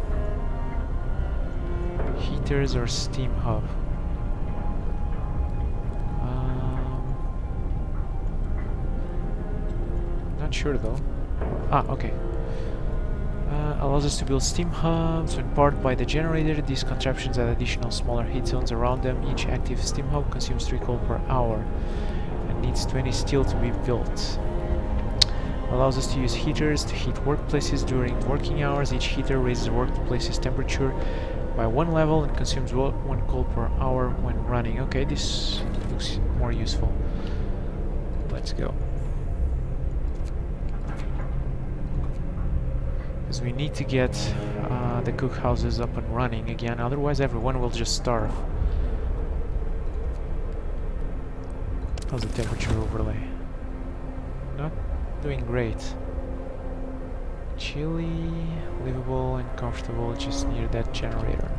Heaters or steam hub? sure though. Ah, okay. Allows us to build steam hubs. When powered by the generator, these contraptions add additional smaller heat zones around them. Each active steam hub consumes 3 coal per hour and needs 20 steel to be built. Allows us to use heaters to heat workplaces during working hours. Each heater raises the workplace's temperature by 1 level and consumes 1 coal per hour when running. Okay, this looks more useful. Let's go. Because we need to get the cookhouses up and running again, otherwise everyone will just starve. How's the temperature overlay? Not doing great. Chilly, livable and comfortable just near that generator.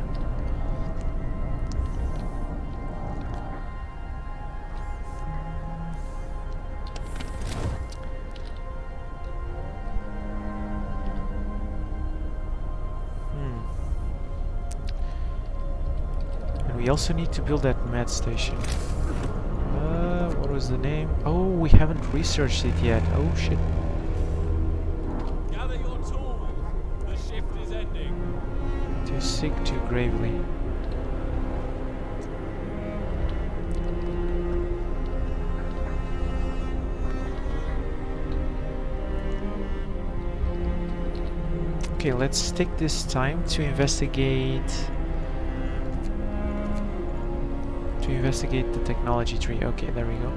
And we also need to build that med station. What was the name? Oh, we haven't researched it yet. Oh shit. Gather your tools. The shift is ending. Too sick, too gravely. Okay, let's take this time to investigate the technology tree. Okay, there we go.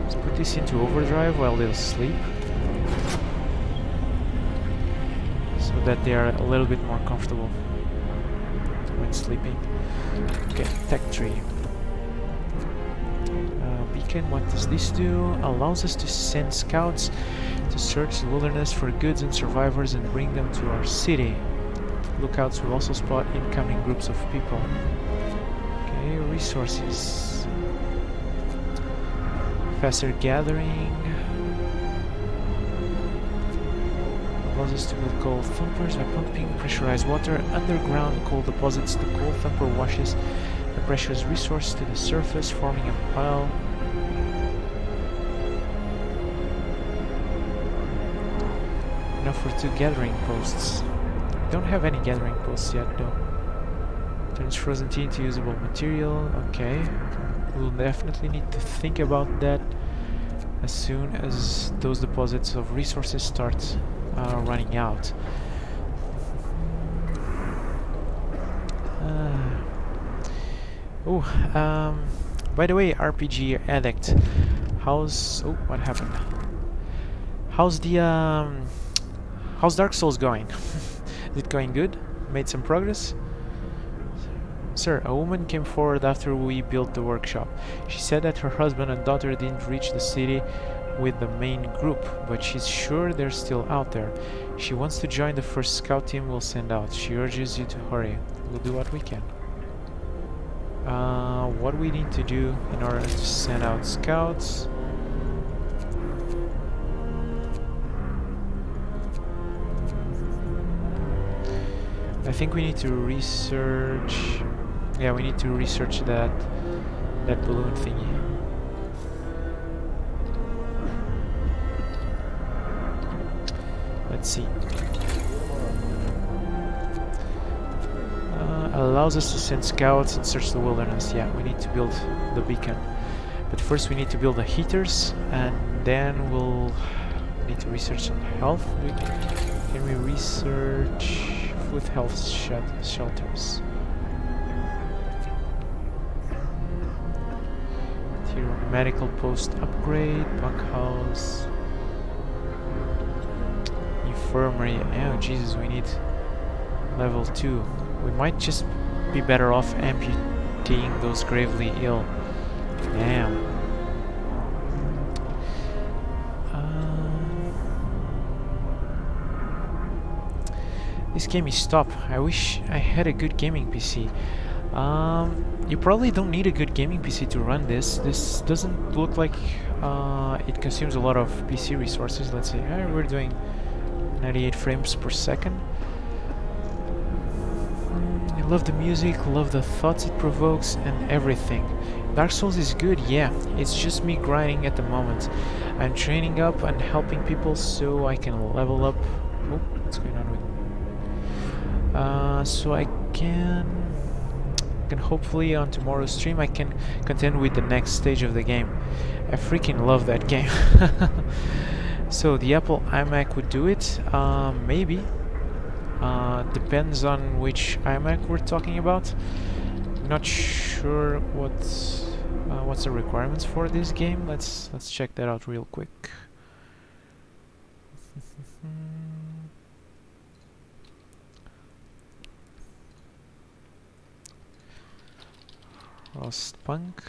Let's put this into overdrive while they'll sleep, so that they are a little bit more comfortable when sleeping. Okay, tech tree. Beacon, what does this do? Allows us to send scouts to search the wilderness for goods and survivors and bring them to our city. Lookouts will also spot incoming groups of people. Okay, resources. Faster gathering. Allows us to build coal thumpers by pumping pressurized water underground coal deposits. The coal thumper washes the precious resource to the surface, forming a pile. Enough for 2 gathering posts. Don't have any gathering posts yet though. Turns frozen tea into usable material. Okay, we'll definitely need to think about that as soon as those deposits of resources start running out. By the way, RPG addict, how's what happened? How's the how's Dark Souls going? Is it going good? Made some progress? Sir, a woman came forward after we built the workshop. She said that her husband and daughter didn't reach the city with the main group, but she's sure they're still out there. She wants to join the first scout team we'll send out. She urges you to hurry. We'll do what we can. What we need to do in order to send out scouts... I think we need to research... Yeah, we need to research that balloon thingy. Let's see. Allows us to send scouts and search the wilderness. Yeah, we need to build the beacon. But first we need to build the heaters, and then we'll need to research some health. Can we research... with health shelters? Here, medical post upgrade, bunkhouse, infirmary. Oh Jesus, we need level 2. We might just be better off amputating those gravely ill. Damn. This game is stop. I wish I had a good gaming PC. You probably don't need a good gaming PC to run this. This doesn't look like it consumes a lot of PC resources. Let's see. We're doing 98 frames per second. I love the music, love the thoughts it provokes, and everything. Dark Souls is good, yeah. It's just me grinding at the moment. I'm training up and helping people so I can level up. Oh, what's going on with... so I can hopefully on tomorrow's stream I can continue with the next stage of the game. I freaking love that game. So the Apple iMac would do it, maybe. Depends on which iMac we're talking about. Not sure what's the requirements for this game. Let's check that out real quick. Frostpunk.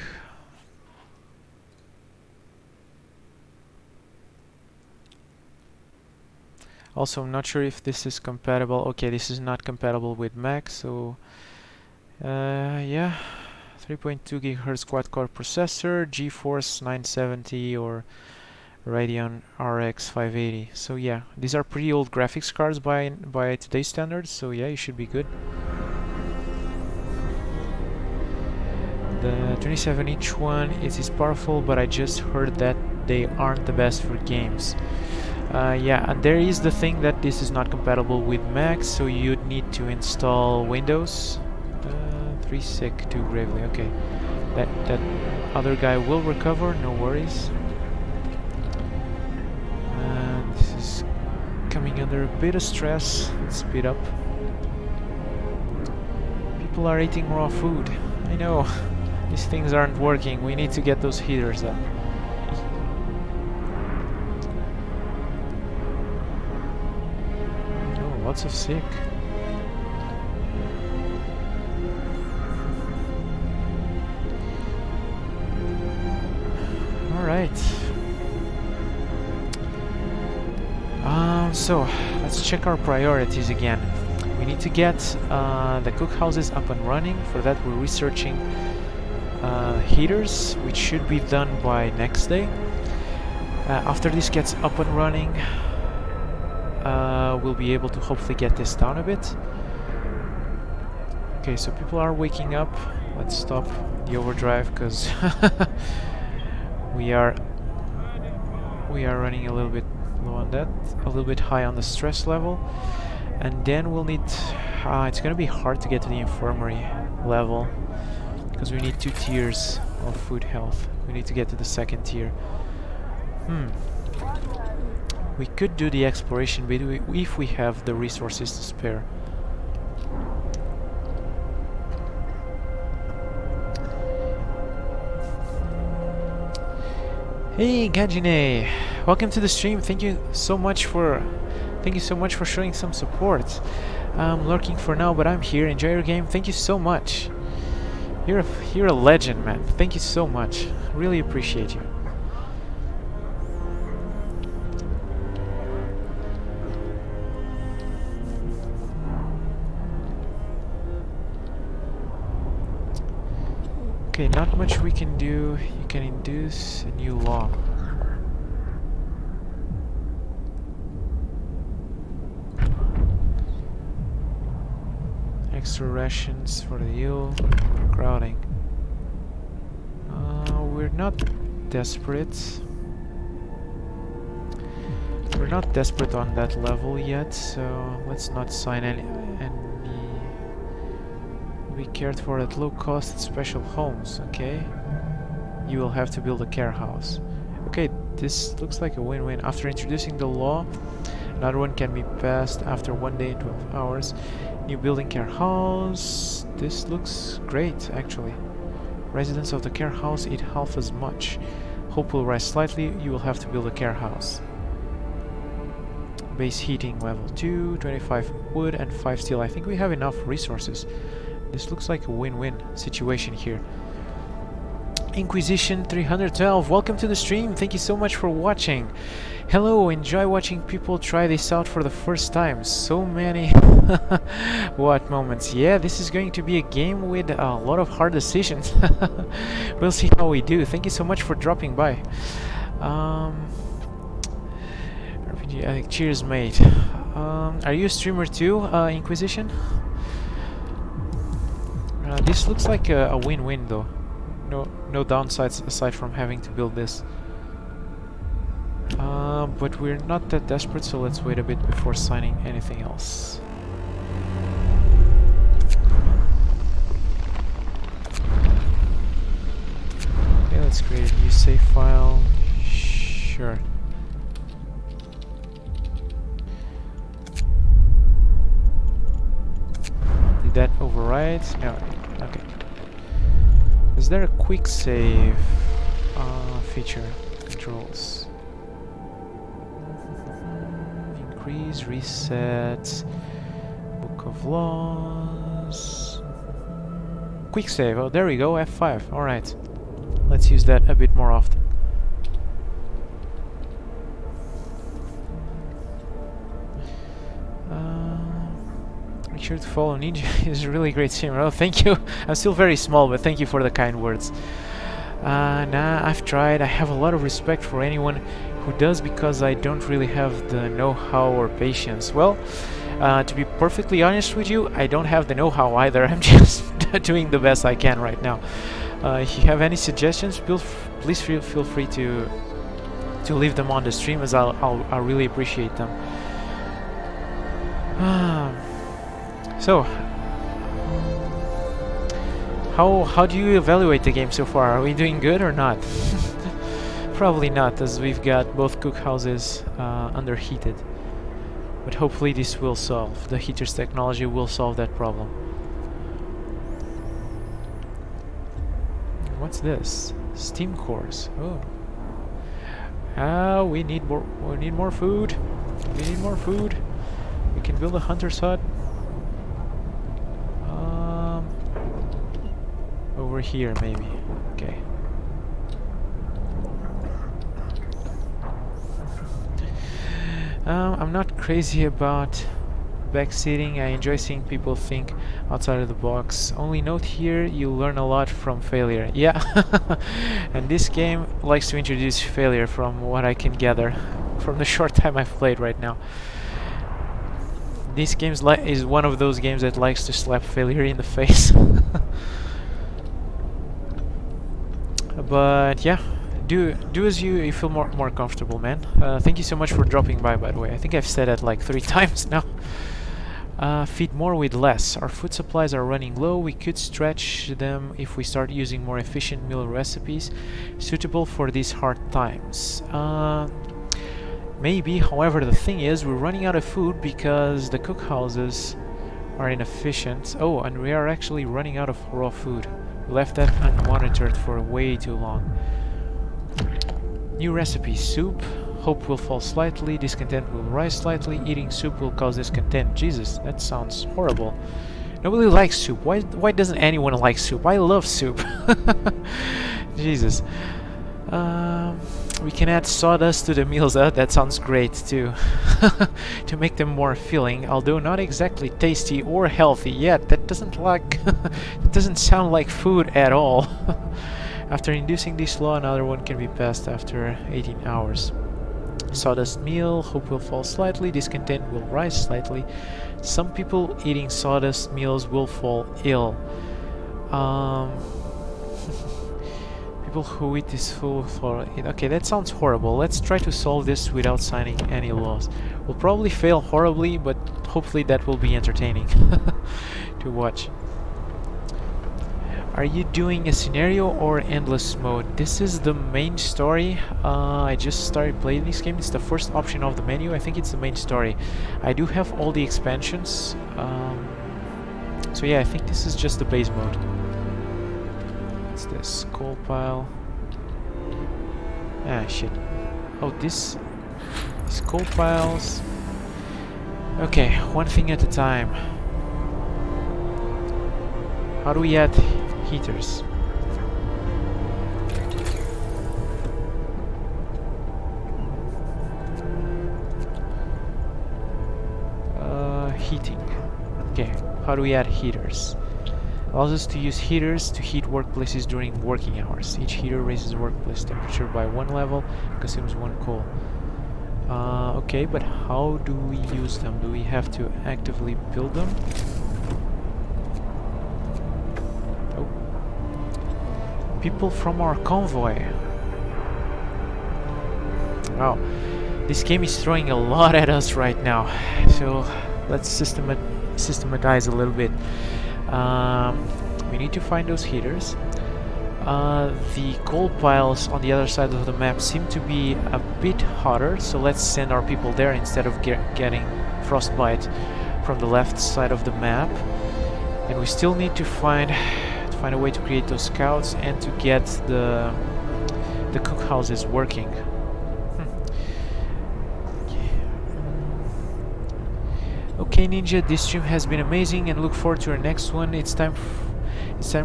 Also, I'm not sure if this is compatible. Okay, this is not compatible with Mac, so yeah, 3.2 GHz quad-core processor, GeForce 970 or Radeon RX 580. So yeah, these are pretty old graphics cards by today's standards. So yeah, you should be good. The 27-inch one is powerful, but I just heard that they aren't the best for games. Yeah, and there is the thing that this is not compatible with Mac, so you'd need to install Windows. 3 sick, 2 gravely. Okay, that other guy will recover, no worries. And this is coming under a bit of stress. Let's speed up. People are eating raw food. I know. These things aren't working. We need to get those heaters up. Oh, lots of sick. Alright. So, let's check our priorities again. We need to get the cookhouses up and running. For that, we're researching heaters, which should be done by next day. After this gets up and running, we'll be able to hopefully get this down a bit. Okay, so people are waking up. Let's stop the overdrive because we are running a little bit low on that, a little bit high on the stress level, and then we'll need it's gonna be hard to get to the infirmary level because we need 2 tiers of food health. We need to get to the 2nd tier. We could do the exploration bit if we have the resources to spare. Hey Gajine, welcome to the stream. Thank you so much for showing some support. I'm lurking for now, but I'm here. Enjoy your game. Thank you so much. You're a legend, man. Thank you so much. Really appreciate you. Okay, not much we can do. You can induce a new law. Extra rations for the ill. Crowding. We're not desperate. We're not desperate on that level yet, so let's not sign any be cared for at low cost at special homes. Okay, you will have to build a care house. Okay, this looks like a win-win. After introducing the law, another one can be passed after 1 day and 12 hours. New building care house. This looks great, actually. Residents of the care house eat half as much. Hope will rise slightly. You will have to build a care house. Base heating level 2, 25 wood and 5 steel. I think we have enough resources. This looks like a win-win situation here. Inquisition 312, welcome to the stream. Thank you so much for watching. Hello, enjoy watching people try this out for the first time. So many what moments. Yeah, this is going to be a game with a lot of hard decisions. We'll see how we do. Thank you so much for dropping by. RPG, cheers, mate. Are you a streamer too, Inquisition? This looks like a win-win though. no downsides aside from having to build this. But we're not that desperate, so let's wait a bit before signing anything else. Okay, let's create a new save file. Sure. Did that overwrite? No. Okay. Is there a quick save feature? Controls. Increase, reset, book of laws. Quick save. Oh, there we go. F5. Alright. Let's use that a bit more often. Make sure to follow Ninja. He's a really great streamer. Oh, thank you. I'm still very small, but thank you for the kind words. Nah, I've tried. I have a lot of respect for anyone who does because I don't really have the know-how or patience. Well, to be perfectly honest with you, I don't have the know-how either. I'm just doing the best I can right now. If you have any suggestions, please feel free to leave them on the stream, as I'll really appreciate them. So, how do you evaluate the game so far? Are we doing good or not? Probably not, as we've got both cookhouses underheated. But hopefully this will solve. The heaters technology will solve that problem. What's this? Steam cores. Oh. We need more. We need more food. We need more food. We can build a hunter's hut. Over here, maybe. Okay. I'm not crazy about backseating. I enjoy seeing people think outside of the box. Only note here, you learn a lot from failure. Yeah, and this game likes to introduce failure, from what I can gather from the short time I've played right now. This game is one of those games that likes to slap failure in the face. But yeah, do as you feel more comfortable, man. Thank you so much for dropping by the way. I think I've said it like 3 times now. Feed more with less. Our food supplies are running low. We could stretch them if we start using more efficient meal recipes suitable for these hard times. Maybe, however, the thing is, we're running out of food because the cookhouses are inefficient. Oh, and we are actually running out of raw food. We left that unmonitored for way too long. New recipe: soup. Hope will fall slightly, discontent will rise slightly, eating soup will cause discontent. Jesus, that sounds horrible. Nobody likes soup. Why doesn't anyone like soup? I love soup. Jesus. We can add sawdust to the meals. That sounds great too. To make them more filling, although not exactly tasty or healthy yet. That doesn't it doesn't sound like food at all. After inducing this law, another one can be passed after 18 hours. Sawdust meal, hope will fall slightly, discontent will rise slightly. Some people eating sawdust meals will fall ill. People who eat this food fall ill. Okay, that sounds horrible. Let's try to solve this without signing any laws. We'll probably fail horribly, but hopefully that will be entertaining to watch. Are you doing a scenario or endless mode? This is the main story. I just started playing this game. It's the first option of the menu. I think it's the main story. I do have all the expansions. So yeah, I think this is just the base mode. What's this? Coal pile. Ah, shit. Oh, these coal piles. Okay, one thing at a time. How do we add heaters? Heating. Okay, how do we add heaters? Allows us to use heaters to heat workplaces during working hours. Each heater raises the workplace temperature by 1 level, consumes 1 coal. Okay, but how do we use them? Do we have to actively build them? people from our convoy. Wow, this game is throwing a lot at us right now. So let's systematize a little bit. We need to find those heaters. The coal piles on the other side of the map seem to be a bit hotter, so let's send our people there instead of getting frostbite from the left side of the map. And we still need to find a way to create those scouts and to get the cookhouses working. Okay, Ninja, this stream has been amazing, and look forward to our next one. It's time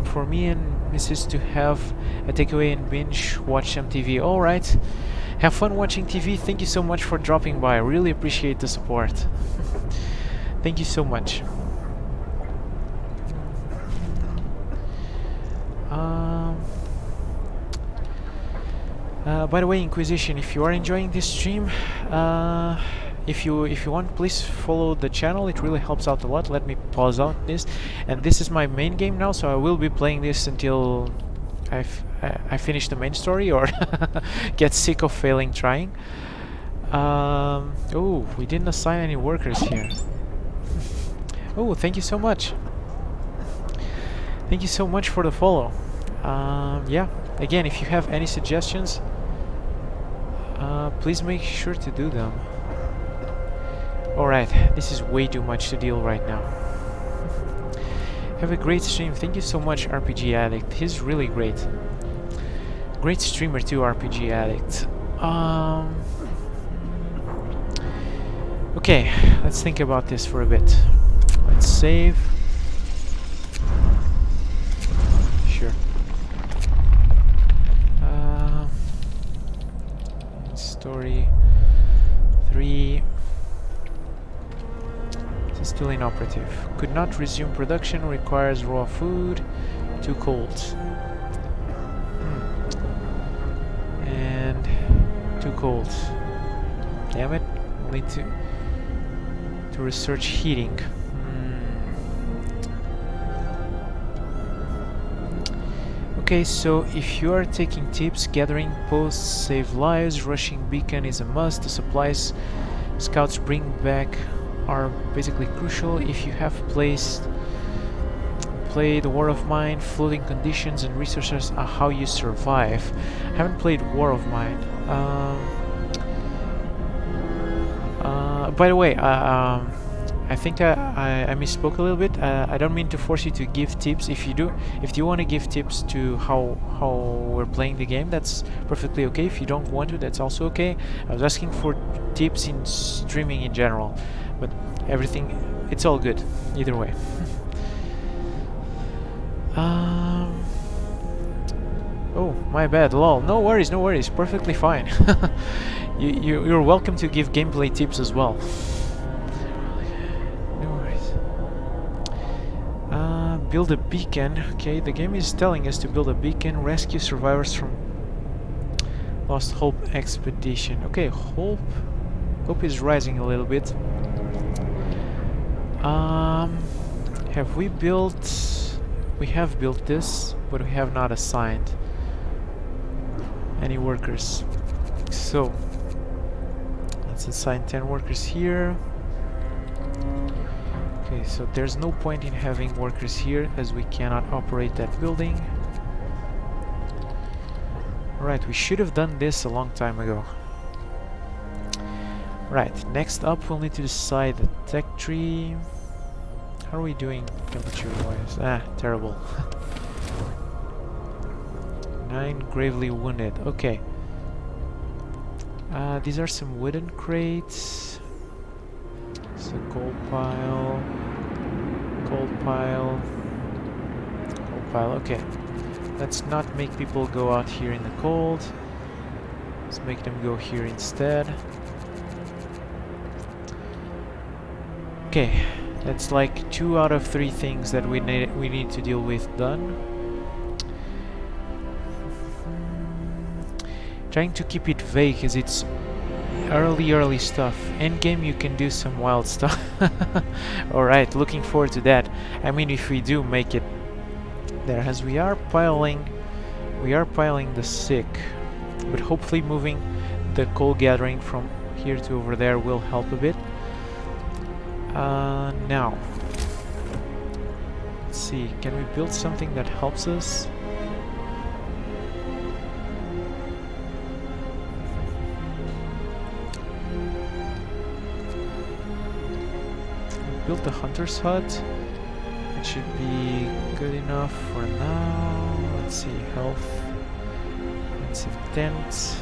for me and Mrs. to have a takeaway and binge watch some TV. All right, have fun watching TV. Thank you so much for dropping by. I really appreciate the support. Thank you so much. By the way, Inquisition, if you are enjoying this stream, if you want, please follow the channel. It really helps out a lot. Let me pause out this, and this is my main game now, so I will be playing this until I finish the main story or get sick of failing trying. Oh, we didn't assign any workers here. Oh, thank you so much. Thank you so much for the follow. Yeah, again, if you have any suggestions, please make sure to do them. Alright, this is way too much to deal right now. Have a great stream. Thank you so much, RPG Addict. He's really great. Great streamer too, RPG Addict. Okay, let's think about this for a bit. Let's save. Sure. Story 3. This is still inoperative. Could not resume production. Requires raw food. Too cold. And too cold. Damn it! We'll need to research heating. Okay, so if you are taking tips, gathering posts save lives, rushing beacon is a must. The supplies scouts bring back are basically crucial. If you have played War of Mine, flooding conditions and resources are how you survive. I haven't played War of Mine. By the way, I think I misspoke a little bit. I don't mean to force you to give tips. If you want to give tips to how we're playing the game, that's perfectly okay. If you don't want to, that's also okay. I was asking for tips in streaming in general, but everything, it's all good either way. Oh, my bad, lol. No worries, no worries. Perfectly fine. You're welcome to give gameplay tips as well. Build a beacon. Okay, the game is telling us to build a beacon. Rescue survivors from Lost Hope expedition. Okay, hope is rising a little bit. Have we built? We have built this, but we have not assigned any workers. So let's assign 10 workers here. Okay, so there's no point in having workers here as we cannot operate that building. Right, we should have done this a long time ago. Right, next up we'll need to decide the tech tree. How are we doing temperature wise? Ah, terrible. 9 gravely wounded. Okay. These are some wooden crates. It's a coal pile. Coal pile. Coal pile. Okay. Let's not make people go out here in the cold. Let's make them go here instead. Okay. That's like 2 out of 3 things that we need to deal with done. Trying to keep it vague as it's early stuff. Endgame you can do some wild stuff. Alright, looking forward to that. I mean, if we do make it there, as we are piling We are piling the sick, but hopefully moving the coal gathering from here to over there will help a bit. Now, let's see, can we build something that helps us? We built the hunter's hut. It should be good enough for now. Let's see, health, expensive tent.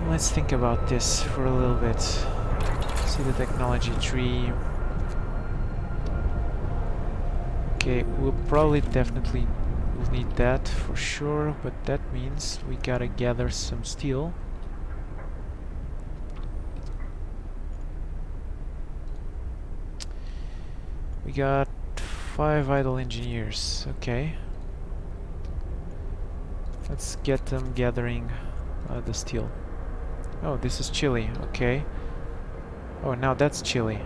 Let's think about this for a little bit. See the technology tree. Okay, we'll probably definitely will need that for sure, but that means we gotta gather some steel. We got 5 idle engineers, okay. Let's get them gathering the steel. Oh, this is chilly, okay. Oh, now that's chilly.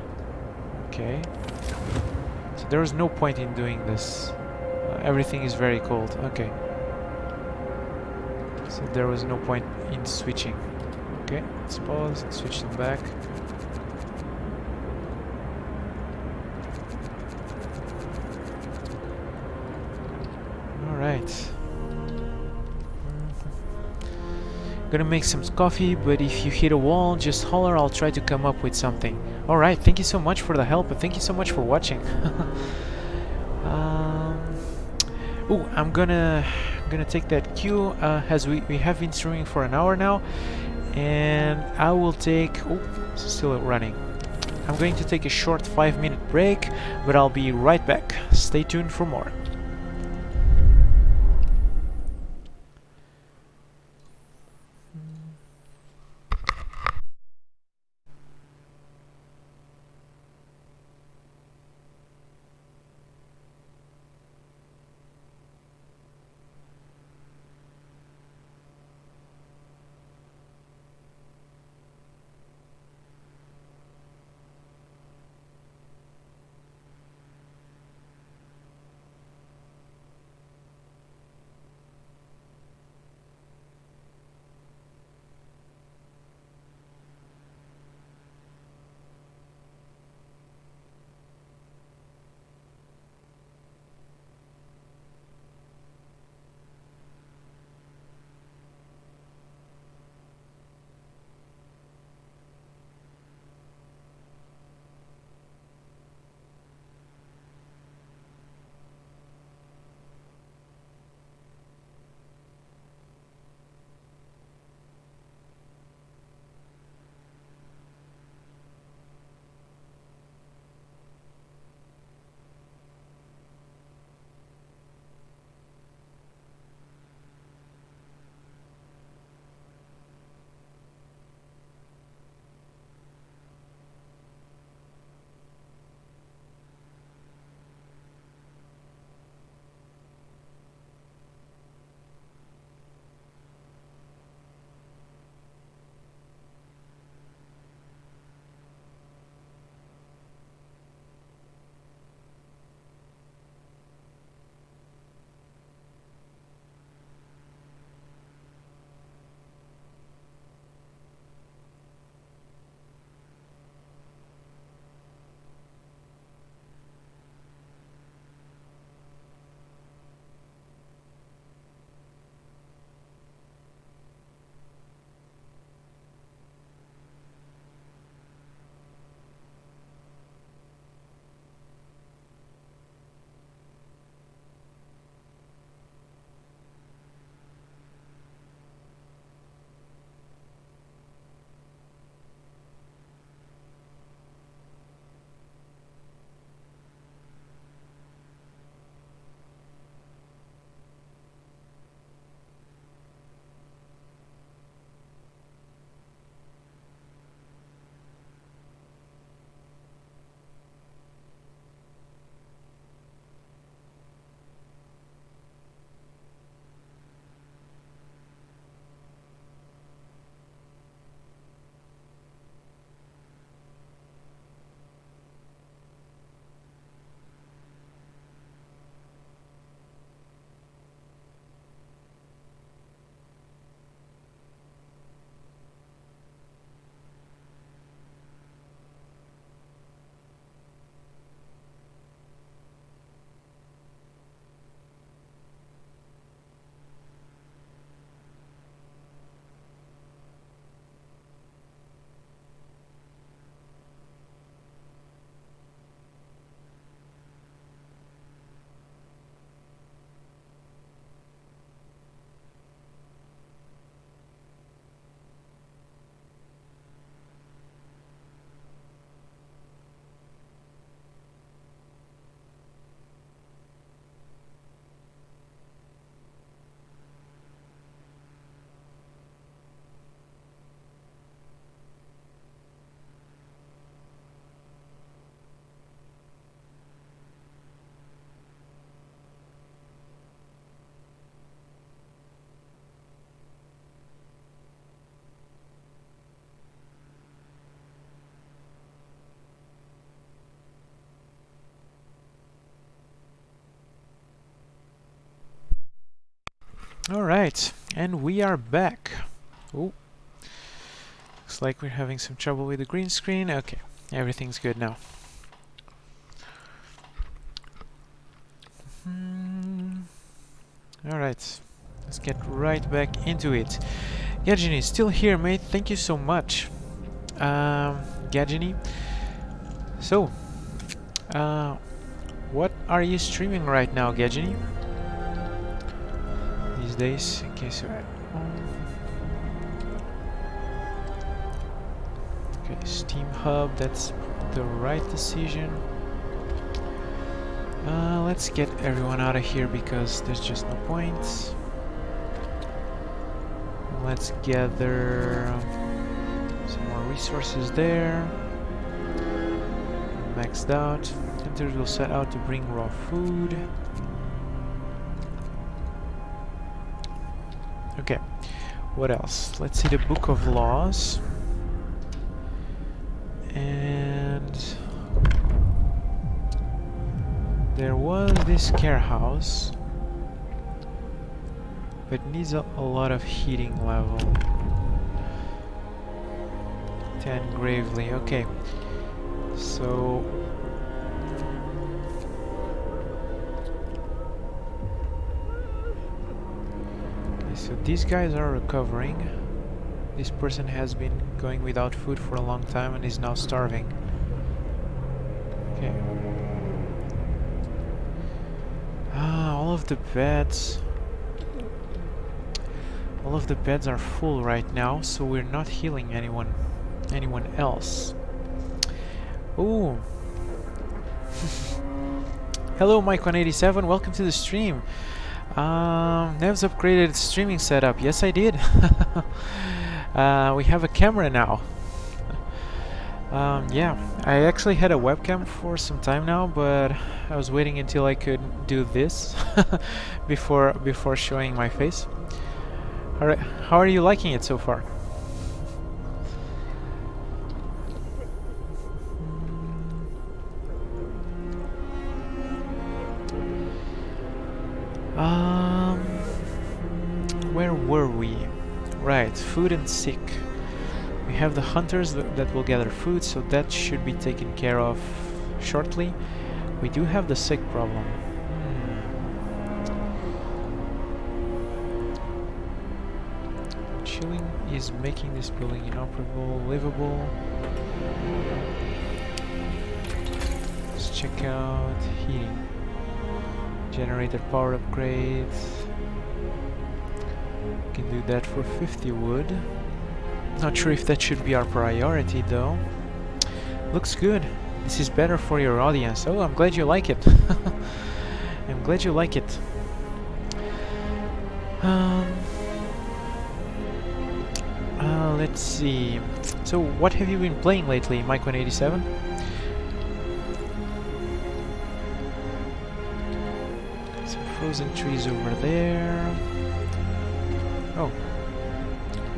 Okay. So there was no point in doing this. Everything is very cold, okay. So there was no point in switching. Okay, let's pause and switch them back. Alright. Gonna make some coffee, but if you hit a wall, just holler, I'll try to come up with something. Alright, thank you so much for the help, and thank you so much for watching. Ooh, I'm gonna take that cue, as we have been streaming for an hour now, and I will take... Oh, it's still running. I'm going to take a short 5-minute break, but I'll be right back. Stay tuned for more. Alright, and we are back. Oh, looks like we're having some trouble with the green screen. Okay, everything's good now. Alright, let's get right back into it. Gajini, still here, mate. Thank you so much. Gajini. So, what are you streaming right now, Gajini? These days, okay, so okay, Steam Hub, that's the right decision. Let's get everyone out of here because there's just no point. Let's gather some more resources there. Maxed out. Hunters will set out to bring raw food. Okay, what else? Let's see the Book of Laws. And there was this care house, but needs a lot of heating level. 10 gravely, okay. So these guys are recovering. This person has been going without food for a long time and is now starving. Okay. All of the beds are full right now, so we're not healing anyone else. Oh. Hello, Mike187. Welcome to the stream. Nev's upgraded streaming setup. Yes, I did. We have a camera now. Yeah, I actually had a webcam for some time now, but I was waiting until I could do this before showing my face. Alright, how are you liking it so far? Where were we? Right, food and sick. We have the hunters that will gather food, so that should be taken care of shortly. We do have the sick problem. Chilling is making this building inoperable, livable. Let's check out heating. Generator power upgrades. Can do that for 50 wood. Not sure if that should be our priority though. Looks good. This is better for your audience. Oh, I'm glad you like it. I'm glad you like it. Let's see. So, what have you been playing lately, Mike187? Some frozen trees over there. Oh,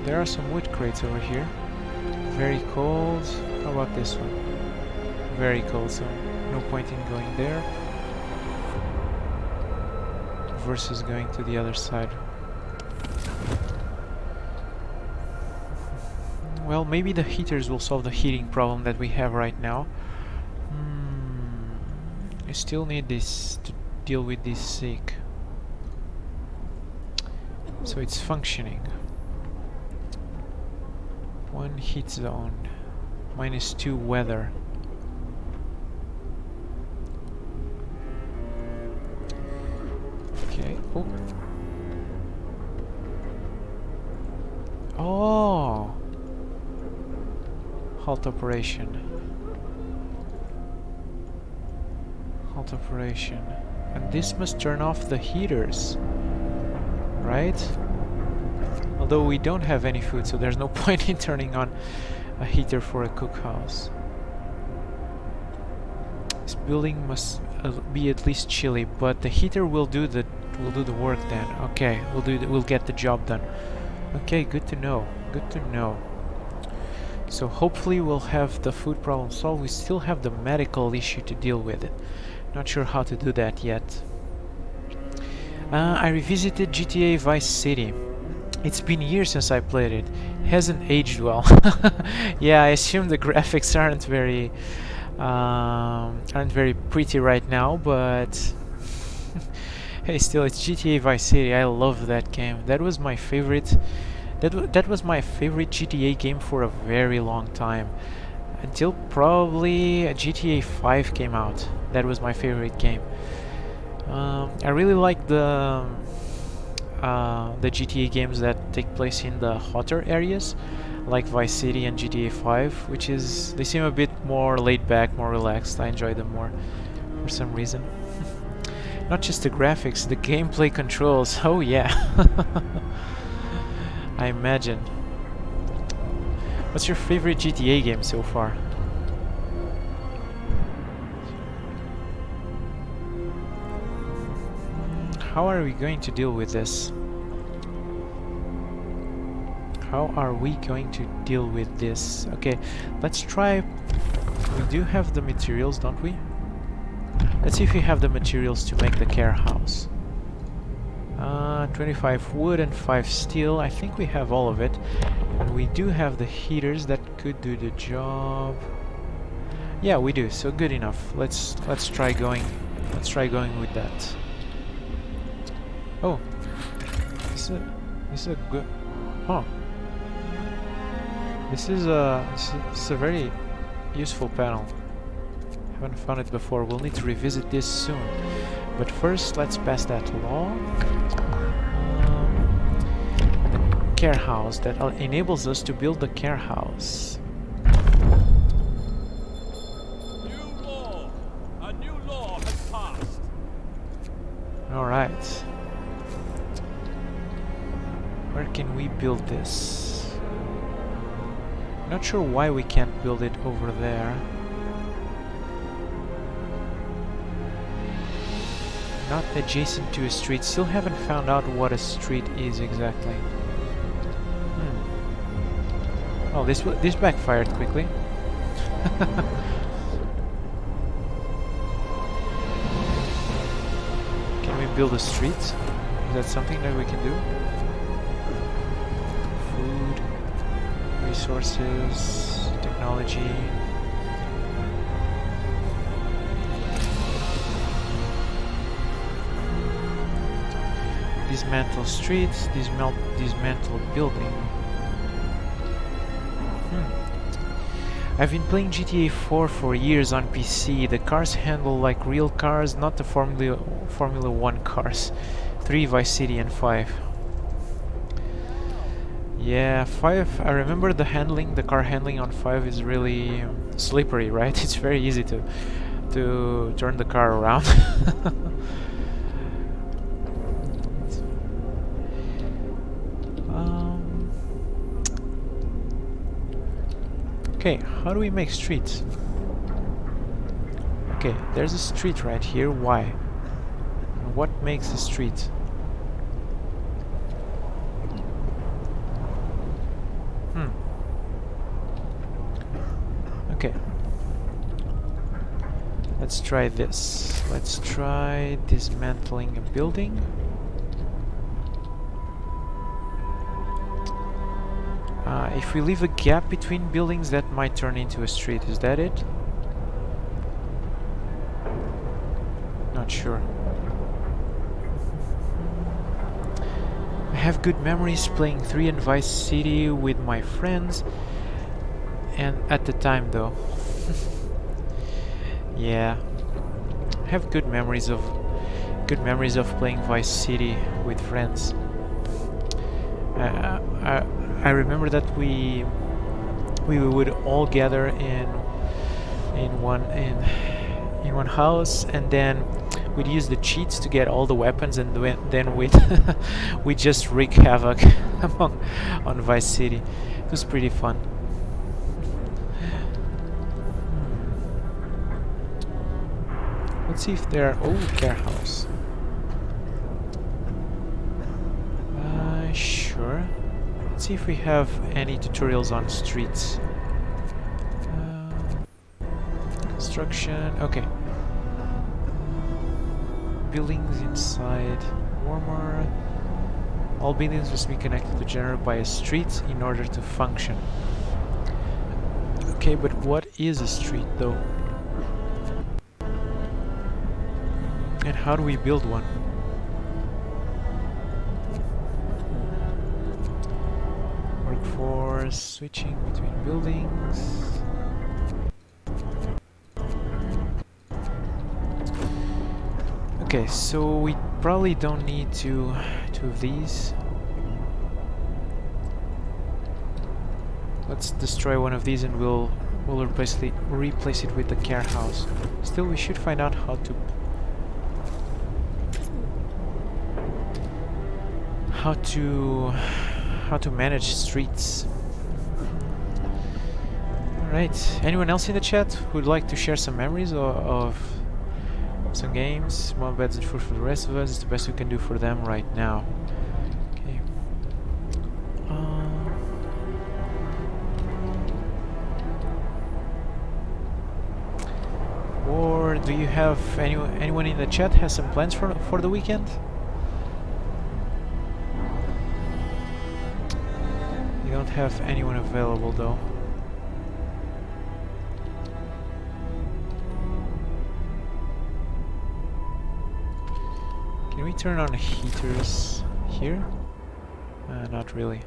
there are some wood crates over here. Very cold. How about this one? Very cold, so no point in going there. Versus going to the other side. Well, maybe the heaters will solve the heating problem that we have right now. I still need this to deal with this sick. So it's functioning. 1 heat zone. -2 weather. Okay. Oh. Oh. Halt operation. Halt operation. And this must turn off the heaters. Right? Although we don't have any food, so there's no point in turning on a heater for a cookhouse. This building must be at least chilly, but the heater will do the work then. Okay, we'll get the job done. Okay, good to know. Good to know. So hopefully we'll have the food problem solved. We still have the medical issue to deal with. Not sure how to do that yet. I revisited GTA Vice City. It's been years since I played it. Hasn't aged well. Yeah, I assume the graphics aren't very pretty right now, but hey, still, it's GTA Vice City. I love that game. That was my favorite. That was my favorite GTA game for a very long time, until probably GTA 5 came out. That was my favorite game. I really like the GTA games that take place in the hotter areas, like Vice City and GTA 5, which is they seem a bit more laid back, more relaxed. I enjoy them more for some reason. Not just the graphics, the gameplay controls. Oh yeah. I imagine. What's your favorite GTA game so far? How are we going to deal with this? How are we going to deal with this? Okay, let's try. We do have the materials, don't we? Let's see if we have the materials to make the care house. 25 wood and 5 steel. I think we have all of it. And we do have the heaters that could do the job. Yeah, we do. So good enough. Let's try going. Let's try going with that. Oh, this is a good. Oh, this is a very useful panel. Haven't found it before. We'll need to revisit this soon. But first, let's pass that law. The care house that enables us to build the care house. New law! A new law has passed! All right. Where can we build this? Not sure why we can't build it over there. Not adjacent to a street. Still haven't found out what a street is exactly. Oh, this backfired quickly. Can we build a street? Is that something that we can do? Food, resources, technology. Dismantle streets, dismantle building. I've been playing GTA 4 for years on PC. The cars handle like real cars, not the Formula 1 cars. 3, Vice City and 5. Yeah, 5, I remember the car handling on 5 is really slippery, right? It's very easy to turn the car around. Okay, how do we make streets? Okay, there's a street right here. Why? And what makes a street? Okay. Let's try this. Let's try dismantling a building. If we leave a gap between buildings, that might turn into a street. Is that it? Not sure. I have good memories playing 3 and Vice City with my friends. And at the time, though. Yeah. I have good memories of playing Vice City with friends. I remember that we would all gather in one house, and then we'd use the cheats to get all the weapons, and then we just wreak havoc on Vice City. It was pretty fun. Let's see if there are care house. Sure. Let's see if we have any tutorials on streets. Construction. Okay. Buildings inside. transformer. All buildings must be connected to generator by a street in order to function. Okay, but what is a street though? And how do we build one? Workforce, switching between buildings. Okay, so we probably don't need two of these. Let's destroy one of these and we'll replace it with the care house. Still, we should find out how to manage streets. Alright, anyone else in the chat who'd like to share some memories of some games? One beds and food for the rest of us. It's the best we can do for them right now. Okay. Or do you have anyone in the chat has some plans for the weekend? You don't have anyone available though. Can we turn on heaters here? Not really.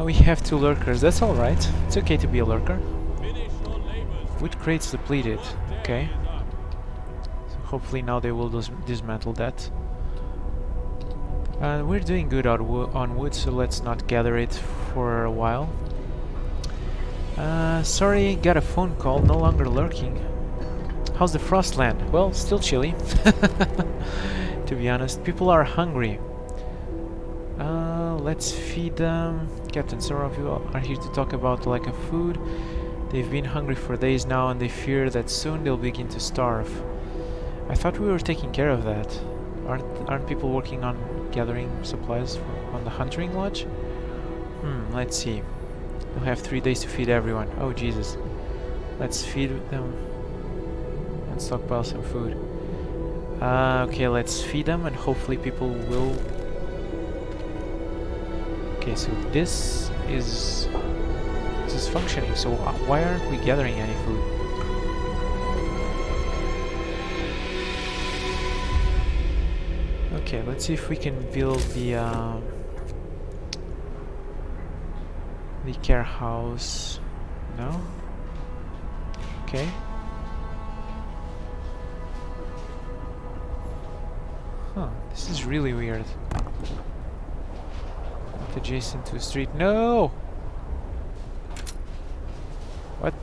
We have 2 lurkers, that's alright. It's okay to be a lurker. Wood crates depleted. Okay. So hopefully now they will dismantle that. We're doing good on wood, so let's not gather it for a while. Sorry, got a phone call, no longer lurking. How's the Frostland? Well, still chilly. To be honest, people are hungry. Let's feed them. Captain, some of you are here to talk about the lack of food. They've been hungry for days now and they fear that soon they'll begin to starve. I thought we were taking care of that. Aren't people working on gathering supplies on the hunting lodge? Let's see. We'll have 3 days to feed everyone. Oh Jesus. Let's feed them and stockpile some food. Okay, let's feed them and hopefully people will... Okay, so this is functioning, so why aren't we gathering any food? Okay, let's see if we can build the care house. No? Okay. Huh, this is really weird. Not adjacent to a street. No! What?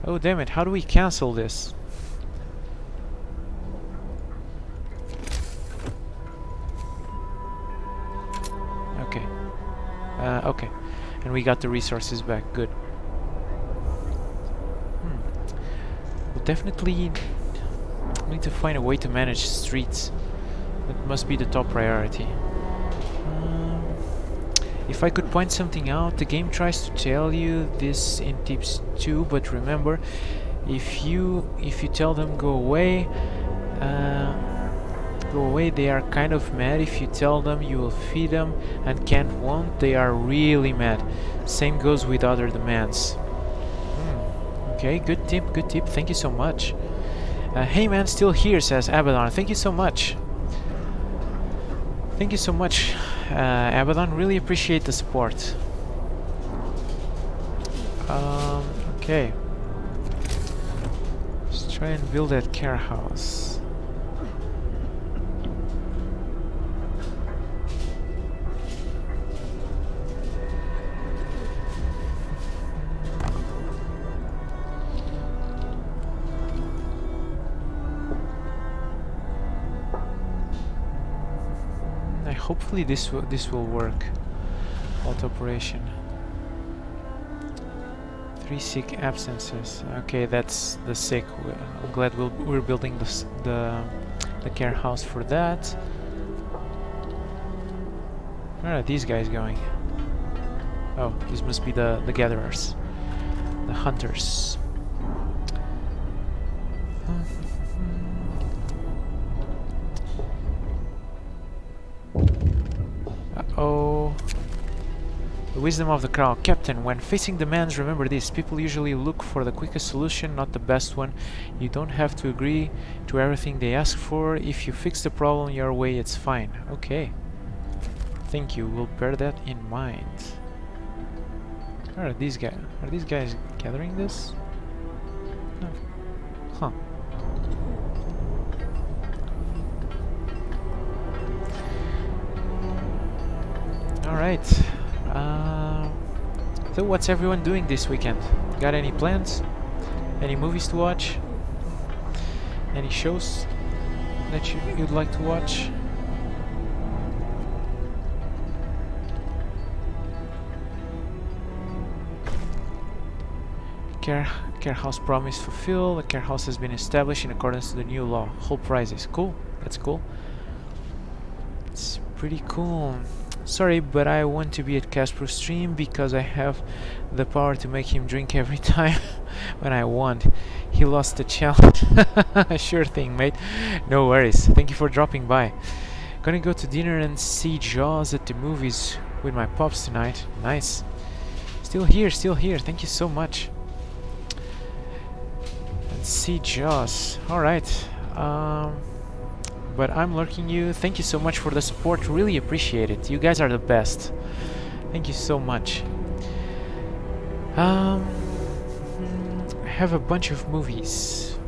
Oh damn it, how do we cancel this? Okay. Okay. And we got the resources back. Good. We'll definitely need to find a way to manage streets. That must be the top priority. If I could point something out, the game tries to tell you this in tips too, but remember, if you tell them go away, they are kind of mad. If you tell them you will feed them and won't, they are really mad. Same goes with other demands. Okay, good tip, thank you so much. Hey man, still here, says Abaddon. Thank you so much. Thank you so much, Abaddon. Really appreciate the support. Okay. Let's try and build that care house. Hopefully this will work. Alt operation. 3 sick absences. Okay, that's the sick. I'm glad we're building the care house for that. Where are these guys going? Oh, this must be the gatherers. The hunters. Uh-oh. The wisdom of the crowd. Captain, when facing demands, remember this. People usually look for the quickest solution, not the best one. You don't have to agree to everything they ask for. If you fix the problem your way, it's fine. Okay. Thank you. We'll bear that in mind. Where are these guys? Are these guys gathering this? No. Huh. Alright. So what's everyone doing this weekend? Got any plans? Any movies to watch? Any shows that you'd like to watch? Care house promise fulfilled. A care house has been established in accordance to the new law. Whole prizes. Cool. That's cool. It's pretty cool. Sorry, but I want to be at Casper's stream because I have the power to make him drink every time when I want. He lost the challenge. Sure thing, mate. No worries. Thank you for dropping by. Gonna go to dinner and see Jaws at the movies with my pops tonight. Nice. Still here, still here. Thank you so much. And see Jaws. Alright. But I'm lurking you. Thank you so much for the support. Really appreciate it. You guys are the best. Thank you so much. I have a bunch of movies.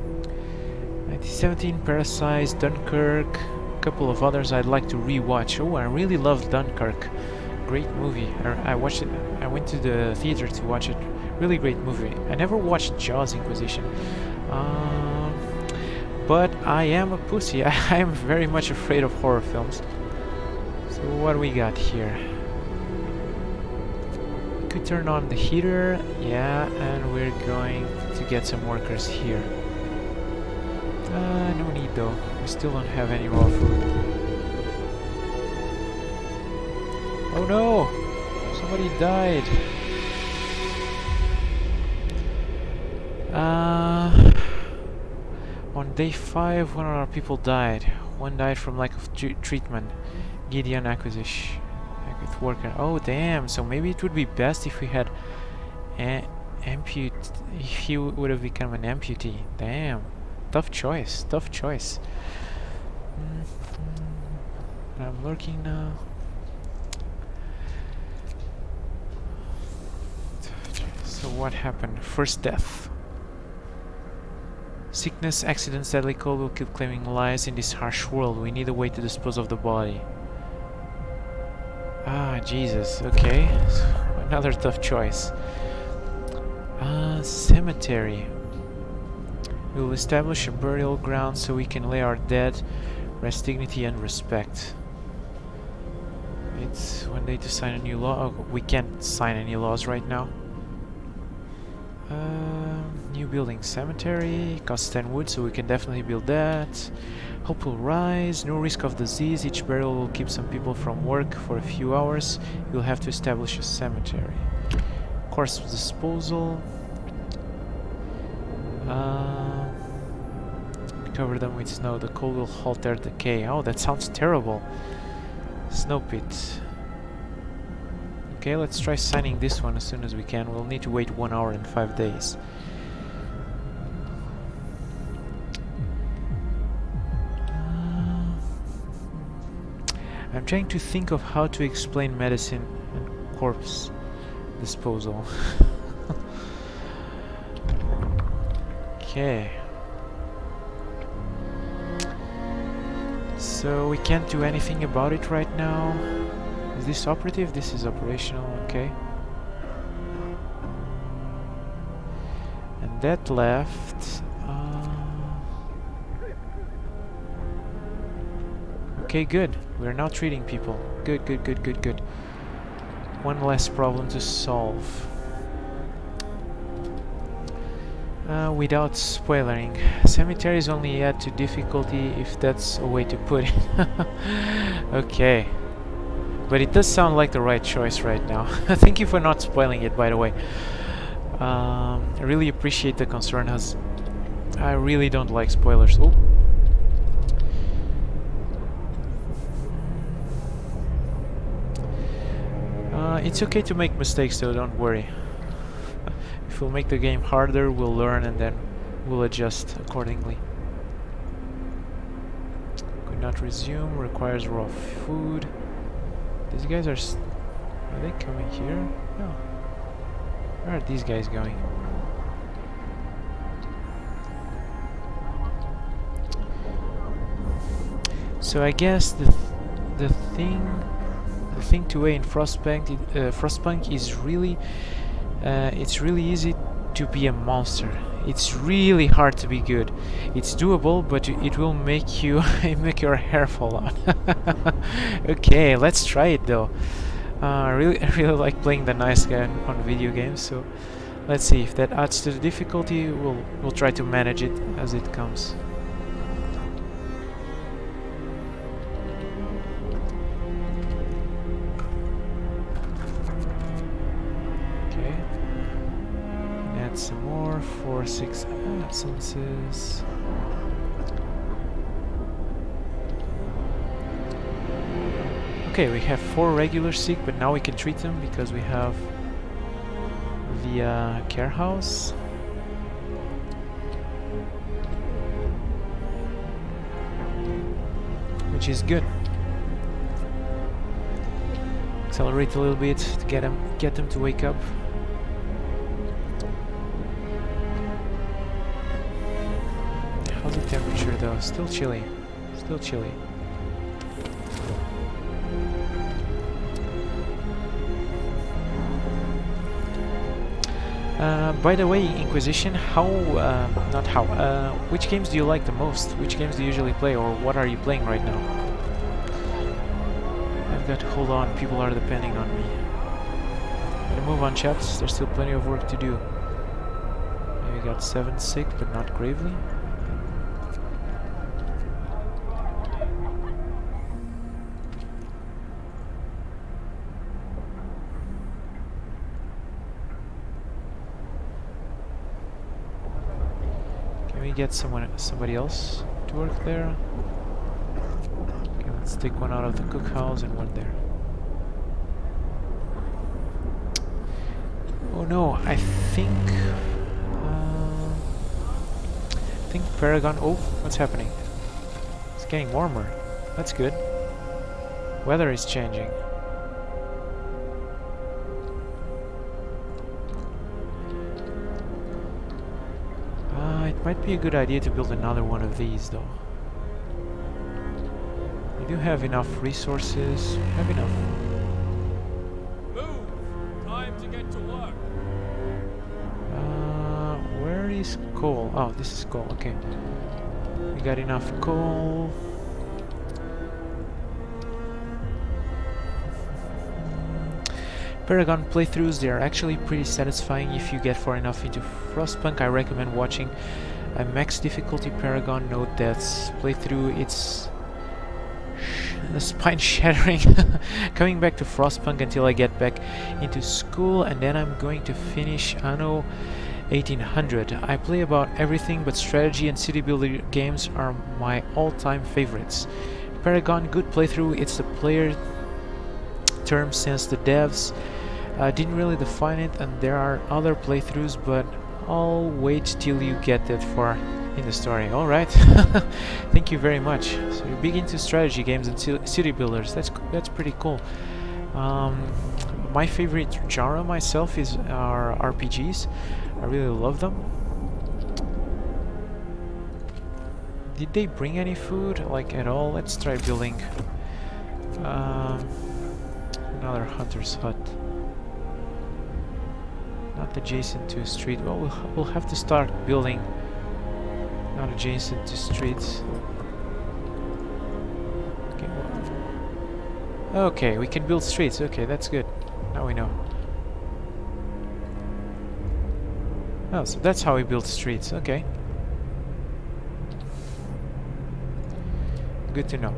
1917, Parasite, Dunkirk, a couple of others I'd like to rewatch. Oh, I really loved Dunkirk. Great movie. I watched it. I went to the theater to watch it. Really great movie. I never watched Jaws Inquisition. But I am a pussy. I am very much afraid of horror films. So what do we got here? Could turn on the heater. Yeah, and we're going to get some workers here. No need though. We still don't have any raw food. Oh no! Somebody died. On day 5, one of our people died. One died from lack of treatment. Gideon acquisition with worker. Oh damn! So maybe it would be best if we had if he would have become an amputee. Damn, tough choice. Tough choice. I'm lurking now. So what happened? First death. Sickness, accidents, deadly cold will keep claiming lives in this harsh world. We need a way to dispose of the body. Ah, Jesus. Okay. So another tough choice. Cemetery. We will establish a burial ground so we can lay our dead, rest dignity and respect. It's one day to sign a new law. Oh, we can't sign any laws right now. New building, cemetery, costs 10 wood, so we can definitely build that. Hope will rise, no risk of disease, each burial will keep some people from work for a few hours. You'll have to establish a cemetery. Corpse disposal. Cover them with snow, the cold will halt their decay. Oh, that sounds terrible. Snow pit. Okay, let's try signing this one as soon as we can. We'll need to wait 1 hour and 5 days. I'm trying to think of how to explain medicine and corpse disposal. Okay. So we can't do anything about it right now. Is this operative? This is operational, okay. And that left... okay, good. We're now treating people. Good, good, good, good, good. One less problem to solve. Without spoiling. Cemeteries only add to difficulty, if that's a way to put it. Okay. But it does sound like the right choice right now. Thank you for not spoiling it, by the way. I really appreciate the concern, as I really don't like spoilers. Oh. It's okay to make mistakes though, don't worry. If we'll make the game harder, we'll learn and then we'll adjust accordingly. Could not resume, requires raw food. These guys are they coming here? No. Where are these guys going? So I guess the thing to weigh in Frostpunk is really it's really easy to be a monster. It's really hard to be good. It's doable, but it will make you make your hair fall out. Okay, let's try it though. I really like playing the nice guy on video games. So let's see if that adds to the difficulty. We'll try to manage it as it comes. Some more, 4, 6 absences. Okay, we have 4 regular sick, but now we can treat them because we have the care house. Which is good. Accelerate a little bit to get them to wake up. How's the temperature though? Still chilly. Still chilly. By the way, Inquisition, which games do you like the most? Which games do you usually play, or what are you playing right now? I've got to hold on, people are depending on me. Gotta move on, chaps, there's still plenty of work to do. We got 7 sick, but not gravely. Can we get somebody else to work there? Okay, let's take one out of the cookhouse and one there. Oh no, I think Paragon. Oh, what's happening? It's getting warmer. That's good. Weather is changing. It might be a good idea to build another one of these, though. We do have enough resources. We have enough. Move! Time to get to work. Where is coal? Oh, this is coal. Okay. We got enough coal. Paragon playthroughs, they are actually pretty satisfying if you get far enough into Frostpunk. I recommend watching a max difficulty Paragon. Note that playthrough, it's spine shattering. Coming back to Frostpunk until I get back into school, and then I'm going to finish Anno 1800. I play about everything, but strategy and city builder games are my all-time favorites. Paragon, good playthrough. It's the player term since the devs didn't really define it, and there are other playthroughs, but I'll wait till you get that far in the story. Alright, thank you very much. So you're big into strategy games and city builders. That's pretty cool. My favorite genre myself are RPGs. I really love them. Did they bring any food, like, at all? Let's try building another hunter's hut. Not adjacent to a street. Well, we'll have to start building not adjacent to streets. Okay, well. Okay, we can build streets. Okay, that's good. Now we know. Oh, so that's how we build streets. Okay. Good to know.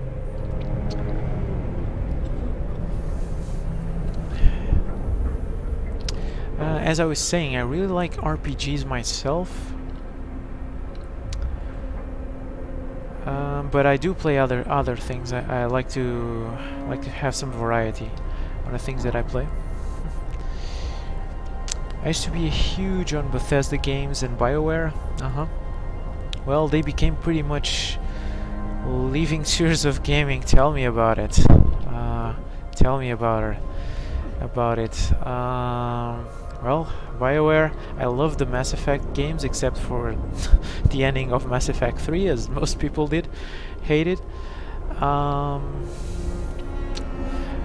as I was saying, I really like RPGs myself. But I do play other things. I like to have some variety on the things that I play. I used to be huge on Bethesda games and BioWare. Well, they became pretty much leaving Tears of Gaming. Tell me about it. Tell me about it. Well, BioWare, I love the Mass Effect games except for the ending of Mass Effect 3, as most people did. Hate it.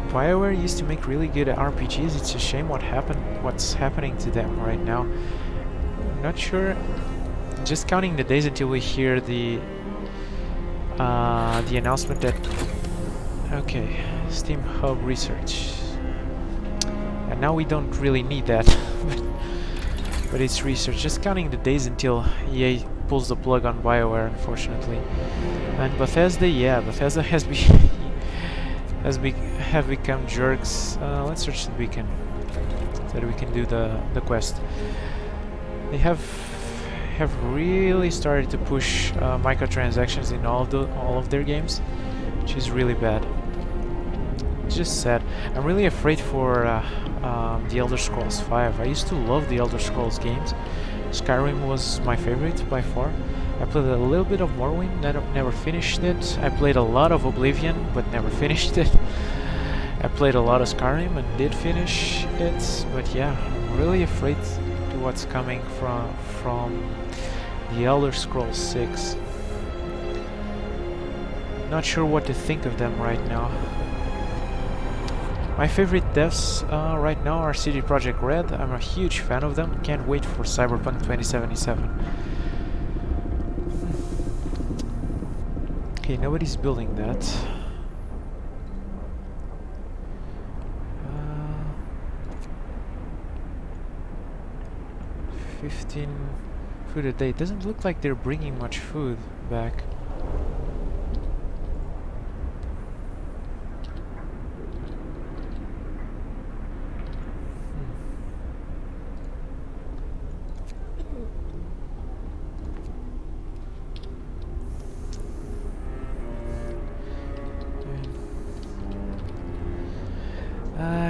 BioWare used to make really good RPGs. It's a shame what's happening to them right now. I'm not sure. Just counting the days until we hear the announcement that... Okay, Steam Hub Research. And now we don't really need that, but it's research. Just counting the days until EA pulls the plug on BioWare, unfortunately. And Bethesda, yeah, Bethesda have become jerks. Let's search the beacon so that we can do the quest. They have really started to push microtransactions in all of their games, which is really bad. Just sad. I'm really afraid for the Elder Scrolls 5. I used to love the Elder Scrolls games. Skyrim was my favorite by far. I played a little bit of Morrowind, never finished it. I played a lot of Oblivion, but never finished it. I played a lot of Skyrim and did finish it, but yeah, I'm really afraid to what's coming from the Elder Scrolls 6. Not sure what to think of them right now. My favorite devs right now are CD Projekt Red. I'm a huge fan of them. Can't wait for Cyberpunk 2077. Okay, nobody's building that. 15 food a day. Doesn't look like they're bringing much food back.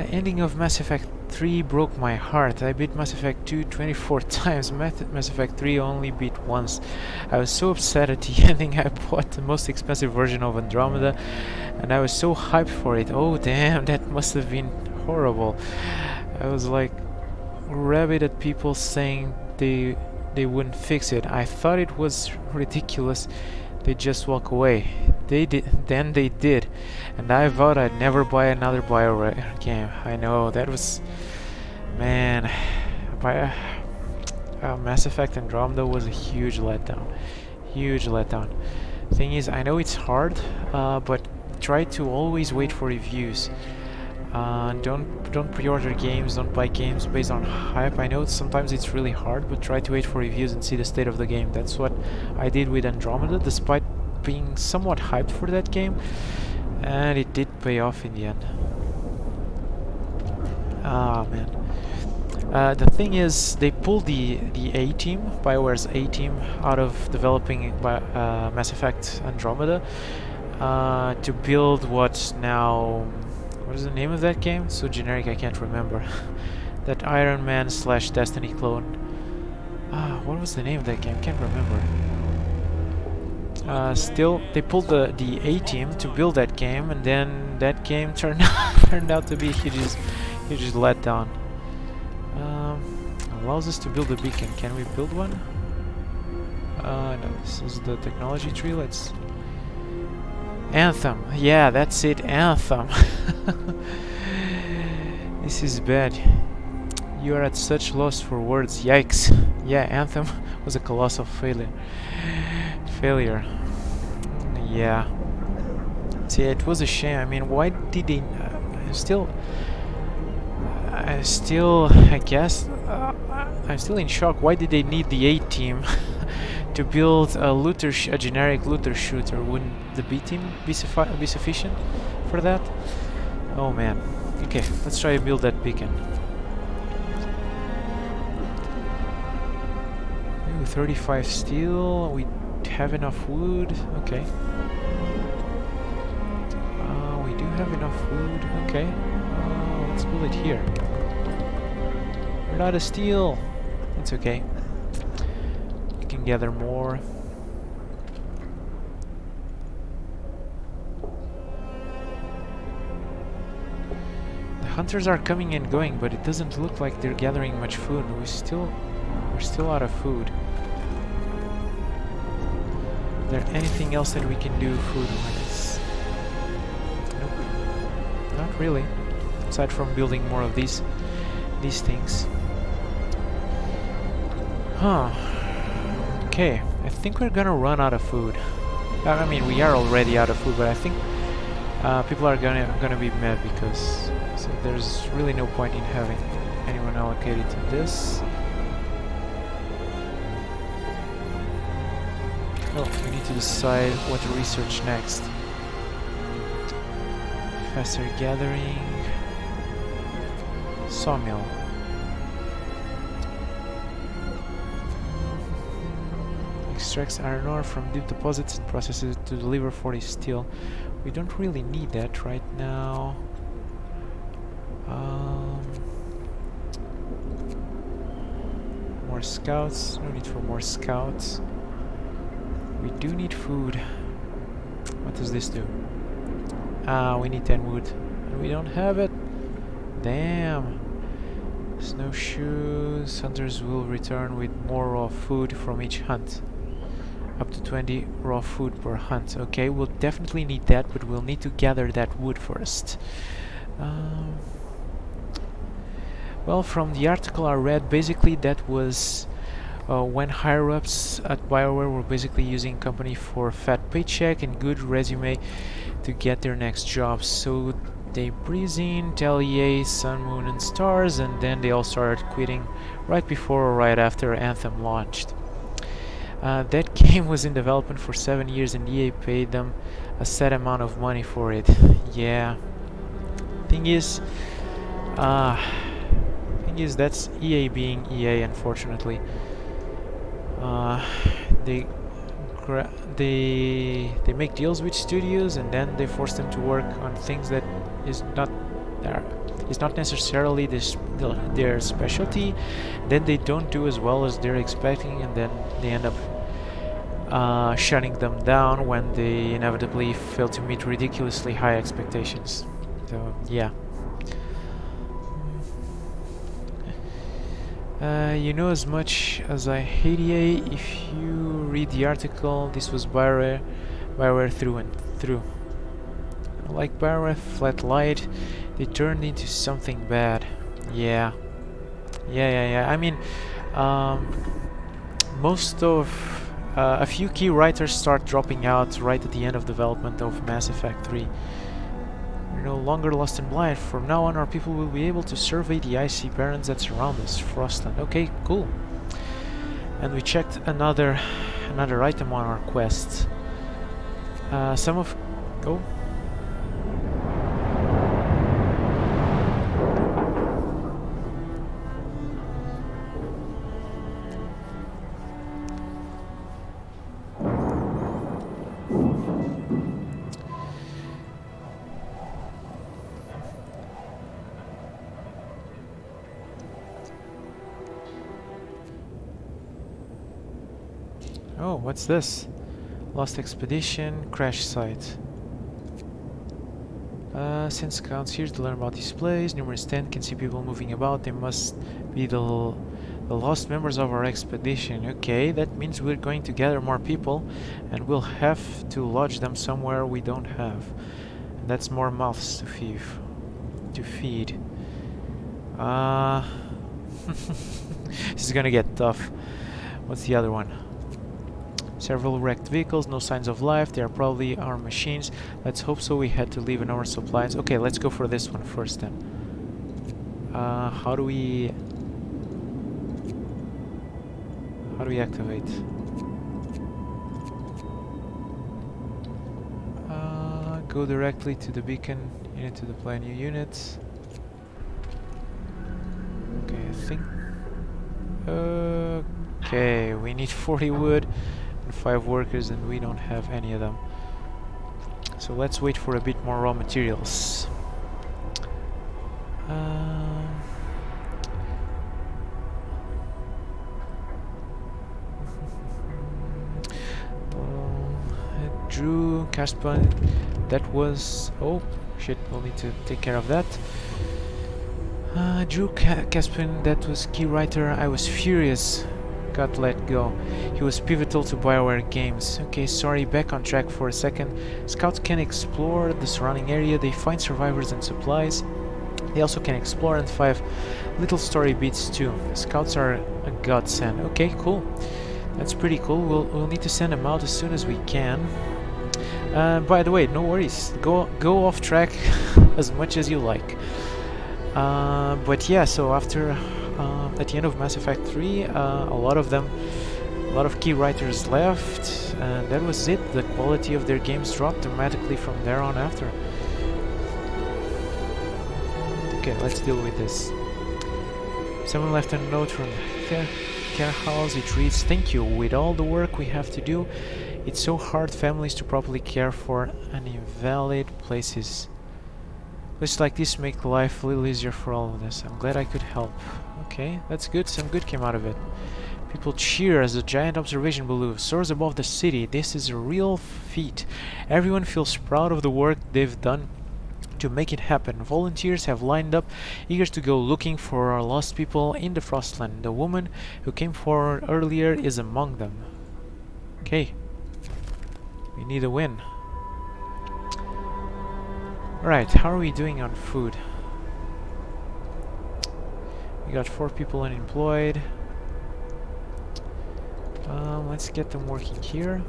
Ending of Mass Effect 3 broke my heart. I beat Mass Effect 2 24 times. Mass Effect 3 only beat once. I was so upset at the ending. I bought the most expensive version of Andromeda and I was so hyped for it. Oh damn, that must have been horrible. I was like rabid at people saying they wouldn't fix it. I thought it was ridiculous. They just walk away. They did, then they did, and I vowed I'd never buy another BioWare game. I know, that was... man... Mass Effect Andromeda was a huge letdown. Huge letdown. Thing is, I know it's hard, but try to always wait for reviews. Don't pre-order games, don't buy games based on hype. I know sometimes it's really hard, but try to wait for reviews and see the state of the game. That's what I did with Andromeda, despite being somewhat hyped for that game, and it did pay off in the end. Ah man. The thing is, they pulled the A-team, BioWare's A-team, out of developing Mass Effect Andromeda to build what's now... what is the name of that game? So generic I can't remember. That Iron Man / Destiny clone. What was the name of that game? Can't remember. Still, they pulled the A-team to build that game, and then that game turned out to be a huge letdown. Allows us to build a beacon. Can we build one? No, this is the technology tree. Let's... Anthem. Yeah, that's it. Anthem. This is bad. You are at such loss for words. Yikes. Yeah, Anthem was a colossal failure. Yeah. See, it was a shame. I mean, why did they... I guess... I'm still in shock. Why did they need the A-team to build a generic looter shooter? Wouldn't the B-team be sufficient for that? Oh man. Okay, let's try to build that beacon. 35 steel. We have enough wood. Okay. We do have enough wood. Okay. Let's build it here. We're out of steel. It's okay. We can gather more. The hunters are coming and going, but it doesn't look like they're gathering much food. We're still out of food. Is there anything else that we can do food-wise? Nope. Not really. Aside from building more of these things. Huh. Okay. I think we're gonna run out of food. I mean, we are already out of food, but I think people are gonna be mad because so there's really no point in having anyone allocated to this. Oh, we need to decide what to research next. Faster gathering. Sawmill. Extracts iron ore from deep deposits and processes it to deliver 40 steel. We don't really need that right now. More scouts. No need for more scouts. We do need food. What does this do? We need 10 wood. And we don't have it. Damn. Snowshoes. Hunters will return with more raw food from each hunt. Up to 20 raw food per hunt. Okay, we'll definitely need that, but we'll need to gather that wood first. Well, from the article I read, basically that was when higher-ups at BioWare were basically using company for fat paycheck and good resume to get their next jobs. So they breeze in, tell EA, Sun, Moon and Stars, and then they all started quitting right before or right after Anthem launched. That game was in development for 7 years and EA paid them a set amount of money for it. Yeah. Thing is, that's EA being EA, unfortunately. They make deals with studios and then they force them to work on things that is not necessarily their specialty. Then they don't do as well as they're expecting, and then they end up shutting them down when they inevitably fail to meet ridiculously high expectations. So yeah. You know as much as I hate EA. If you read the article, this was BioWare through and through. Like BioWare Flat Light, they turned into something bad. Yeah. I mean, most of a few key writers start dropping out right at the end of development of Mass Effect 3. We're no longer lost and blind. From now on, our people will be able to survey the icy barrens that surround us. Frostland. Okay, cool. And we checked another item on our quest. Oh. Oh, what's this? Lost expedition, crash site. Send scouts here to learn about this place. Numerous tent can see people moving about. They must be the lost members of our expedition. Okay, that means we're going to gather more people, and we'll have to lodge them somewhere we don't have. And that's more mouths to feed. This is gonna get tough. What's the other one? Several wrecked vehicles, no signs of life. They are probably our machines. Let's hope so. We had to leave in our supplies. Okay, let's go for this one first then. How do we activate? Go directly to the beacon. You need to deploy new units. Okay, I think. Okay, we need 40 wood and 5 workers, and we don't have any of them. So let's wait for a bit more raw materials. Drew, Caspar, that was... oh, shit, we'll need to take care of that. Drew Caspin, that was key writer. I was furious. Got let go. He was pivotal to BioWare games. Okay, sorry, back on track for a second. Scouts can explore the surrounding area. They find survivors and supplies. They also can explore and find little story beats too. Scouts are a godsend. Okay, cool. That's pretty cool. We'll need to send them out as soon as we can. By the way, no worries. Go off track as much as you like. But yeah, so after at the end of Mass Effect 3, a lot of key writers left, and that was it. The quality of their games dropped dramatically from there on after. Okay, let's deal with this. Someone left a note from care house. It reads, "Thank you. With all the work we have to do, it's so hard families to properly care for and invalid places. Lists like this make life a little easier for all of us. I'm glad I could help." Okay, that's good. Some good came out of it. People cheer as a giant observation balloon soars above the city. This is a real feat. Everyone feels proud of the work they've done to make it happen. Volunteers have lined up, eager to go looking for our lost people in the Frostland. The woman who came forward earlier is among them. Okay. We need a win. Alright, how are we doing on food? We got 4 people unemployed. Let's get them working here.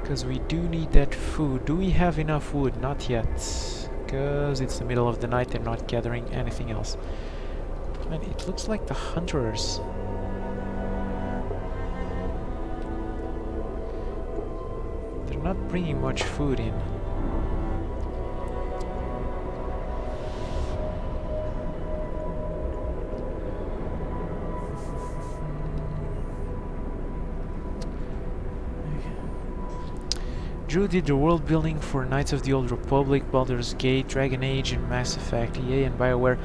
Because we do need that food. Do we have enough wood? Not yet. Because it's the middle of the night and not gathering anything else. And it looks like the hunters. They're not bringing much food in. Drew did the world building for Knights of the Old Republic, Baldur's Gate, Dragon Age, and Mass Effect. EA and BioWare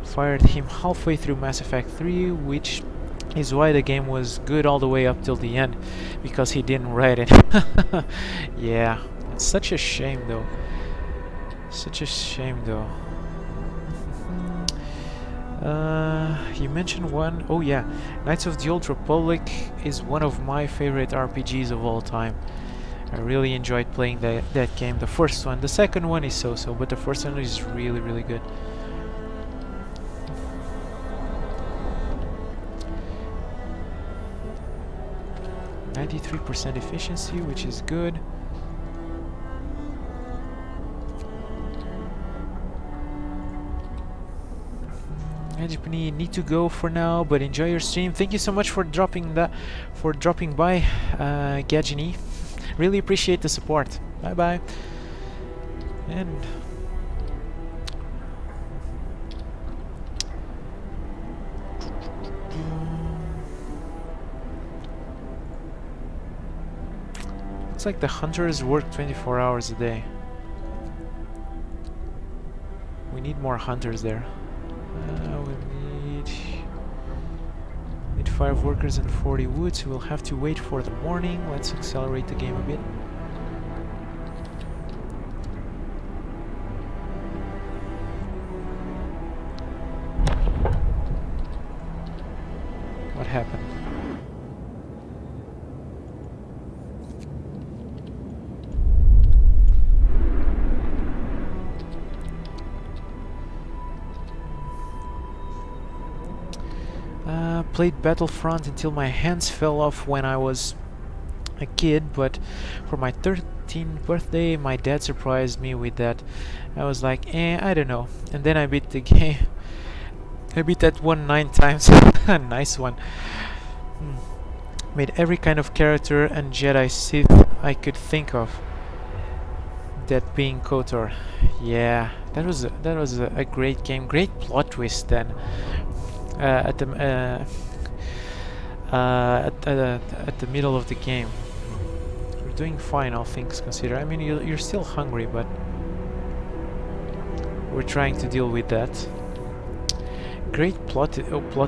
fired him halfway through Mass Effect 3, which is why the game was good all the way up till the end, because he didn't write it. Yeah, it's such a shame though. Such a shame though. You mentioned one. Oh yeah, Knights of the Old Republic is one of my favorite RPGs of all time. I really enjoyed playing that game. The first one. The second one is so-so, but the first one is really, really good. %93 efficiency, which is good. Anjipani, need to go for now, but enjoy your stream. Thank you so much for dropping by, Gajini. Really appreciate the support. Bye bye. And looks like the hunters work 24 hours a day. We need more hunters there. We need 5 workers and 40 wood, so we'll have to wait for the morning. Let's accelerate the game a bit. What happened? Played Battlefront until my hands fell off when I was a kid, but for my 13th birthday my dad surprised me with that. I was like, I don't know. And then I beat the game. I beat that one 9 times. Nice one. Made every kind of character and Jedi Sith I could think of. That being KOTOR. Yeah, that was a great game. Great plot twist then. at the at the middle of the game. We're doing fine, all things considered. I mean, you're still hungry, but we're trying to deal with that. Great plot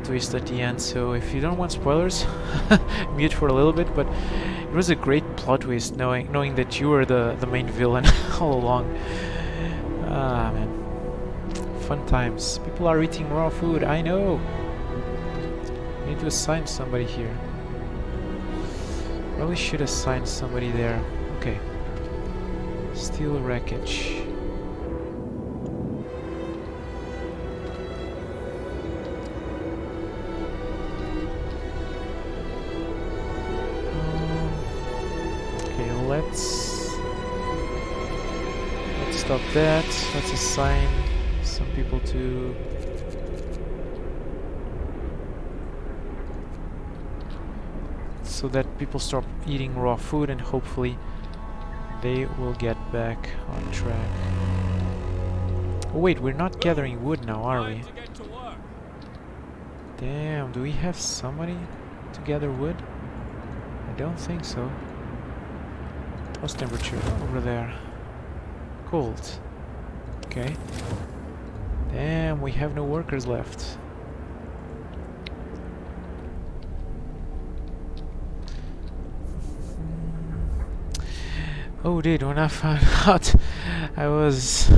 twist at the end. So if you don't want spoilers, mute for a little bit. But it was a great plot twist, knowing that you were the main villain all along. Ah man, fun times. People are eating raw food. I know. I need to assign somebody here. Probably should assign somebody there. Okay. Steel wreckage. Okay, let's stop that. Let's assign some people to so that people stop eating raw food, and hopefully they will get back on track. Oh wait, we're not gathering wood now, are we? Time to get to work. Damn, do we have somebody to gather wood? I don't think so. What's temperature? Over there. Cold. Okay. Damn, we have no workers left. Oh dude, when I found out I was...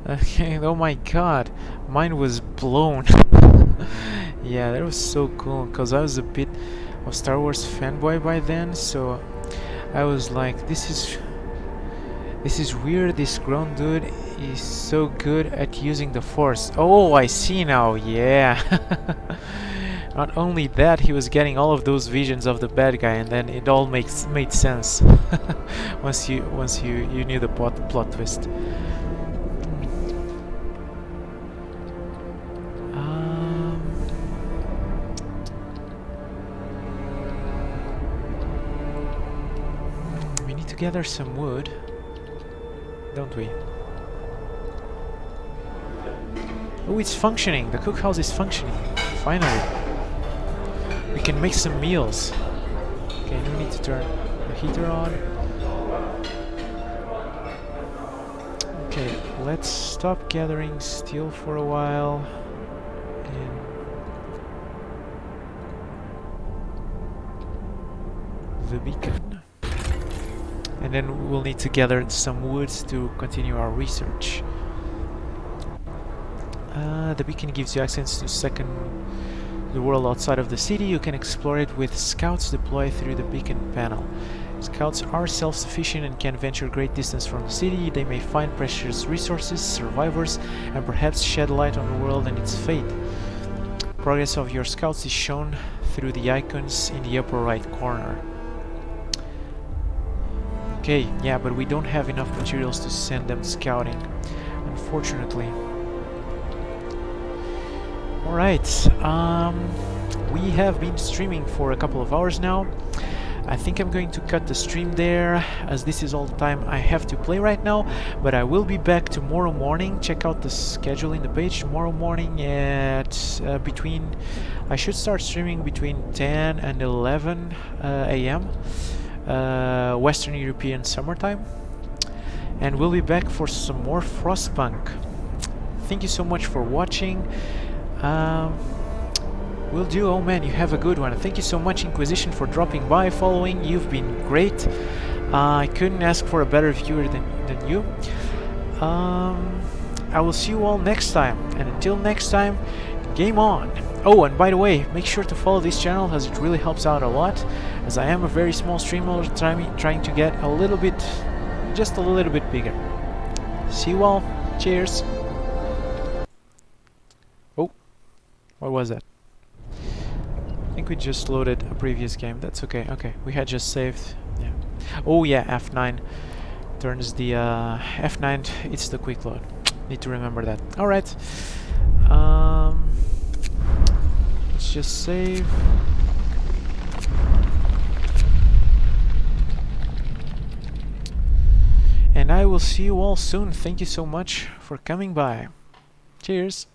Okay, oh my god, mine was blown. Yeah, that was so cool, because I was a bit of Star Wars fanboy by then, so I was like, this is weird, this grown dude is so good at using the Force. Oh, I see now, yeah. Not only that, he was getting all of those visions of the bad guy, and then it all made sense once you knew the plot twist. We need to gather some wood, don't we? Oh, it's functioning. The cookhouse is functioning. Finally. We can make some meals. Okay, we need to turn the heater on. Okay, let's stop gathering steel for a while. And the beacon. And then we'll need to gather some wood to continue our research. The beacon gives you access to the world outside of the city. You can explore it with scouts deployed through the beacon panel. Scouts are self-sufficient and can venture great distance from the city. They may find precious resources, survivors, and perhaps shed light on the world and its fate. Progress of your scouts is shown through the icons in the upper right corner. Okay, yeah, but we don't have enough materials to send them scouting, unfortunately. Alright, we have been streaming for a couple of hours now. I think I'm going to cut the stream there, as this is all the time I have to play right now, but I will be back tomorrow morning. Check out the schedule in the page. Tomorrow morning at I should start streaming between 10 and 11 AM Western European summertime, and we'll be back for some more Frostpunk. Thank you so much for watching. Will do. Oh man, you have a good one. Thank you so much, Inquisition, for dropping by, following. You've been great. I couldn't ask for a better viewer than you. I will see you all next time, and until next time, game on. Oh, and by the way, make sure to follow this channel, as it really helps out a lot, as I am a very small streamer trying to get just a little bit bigger. See you all. Cheers. Oh, what was that? I think we just loaded a previous game. That's okay. Okay, we had just saved. Yeah. Oh yeah, F9 turns the F9. It's the quick load. Need to remember that. All right. Let's just save. And I will see you all soon. Thank you so much for coming by. Cheers.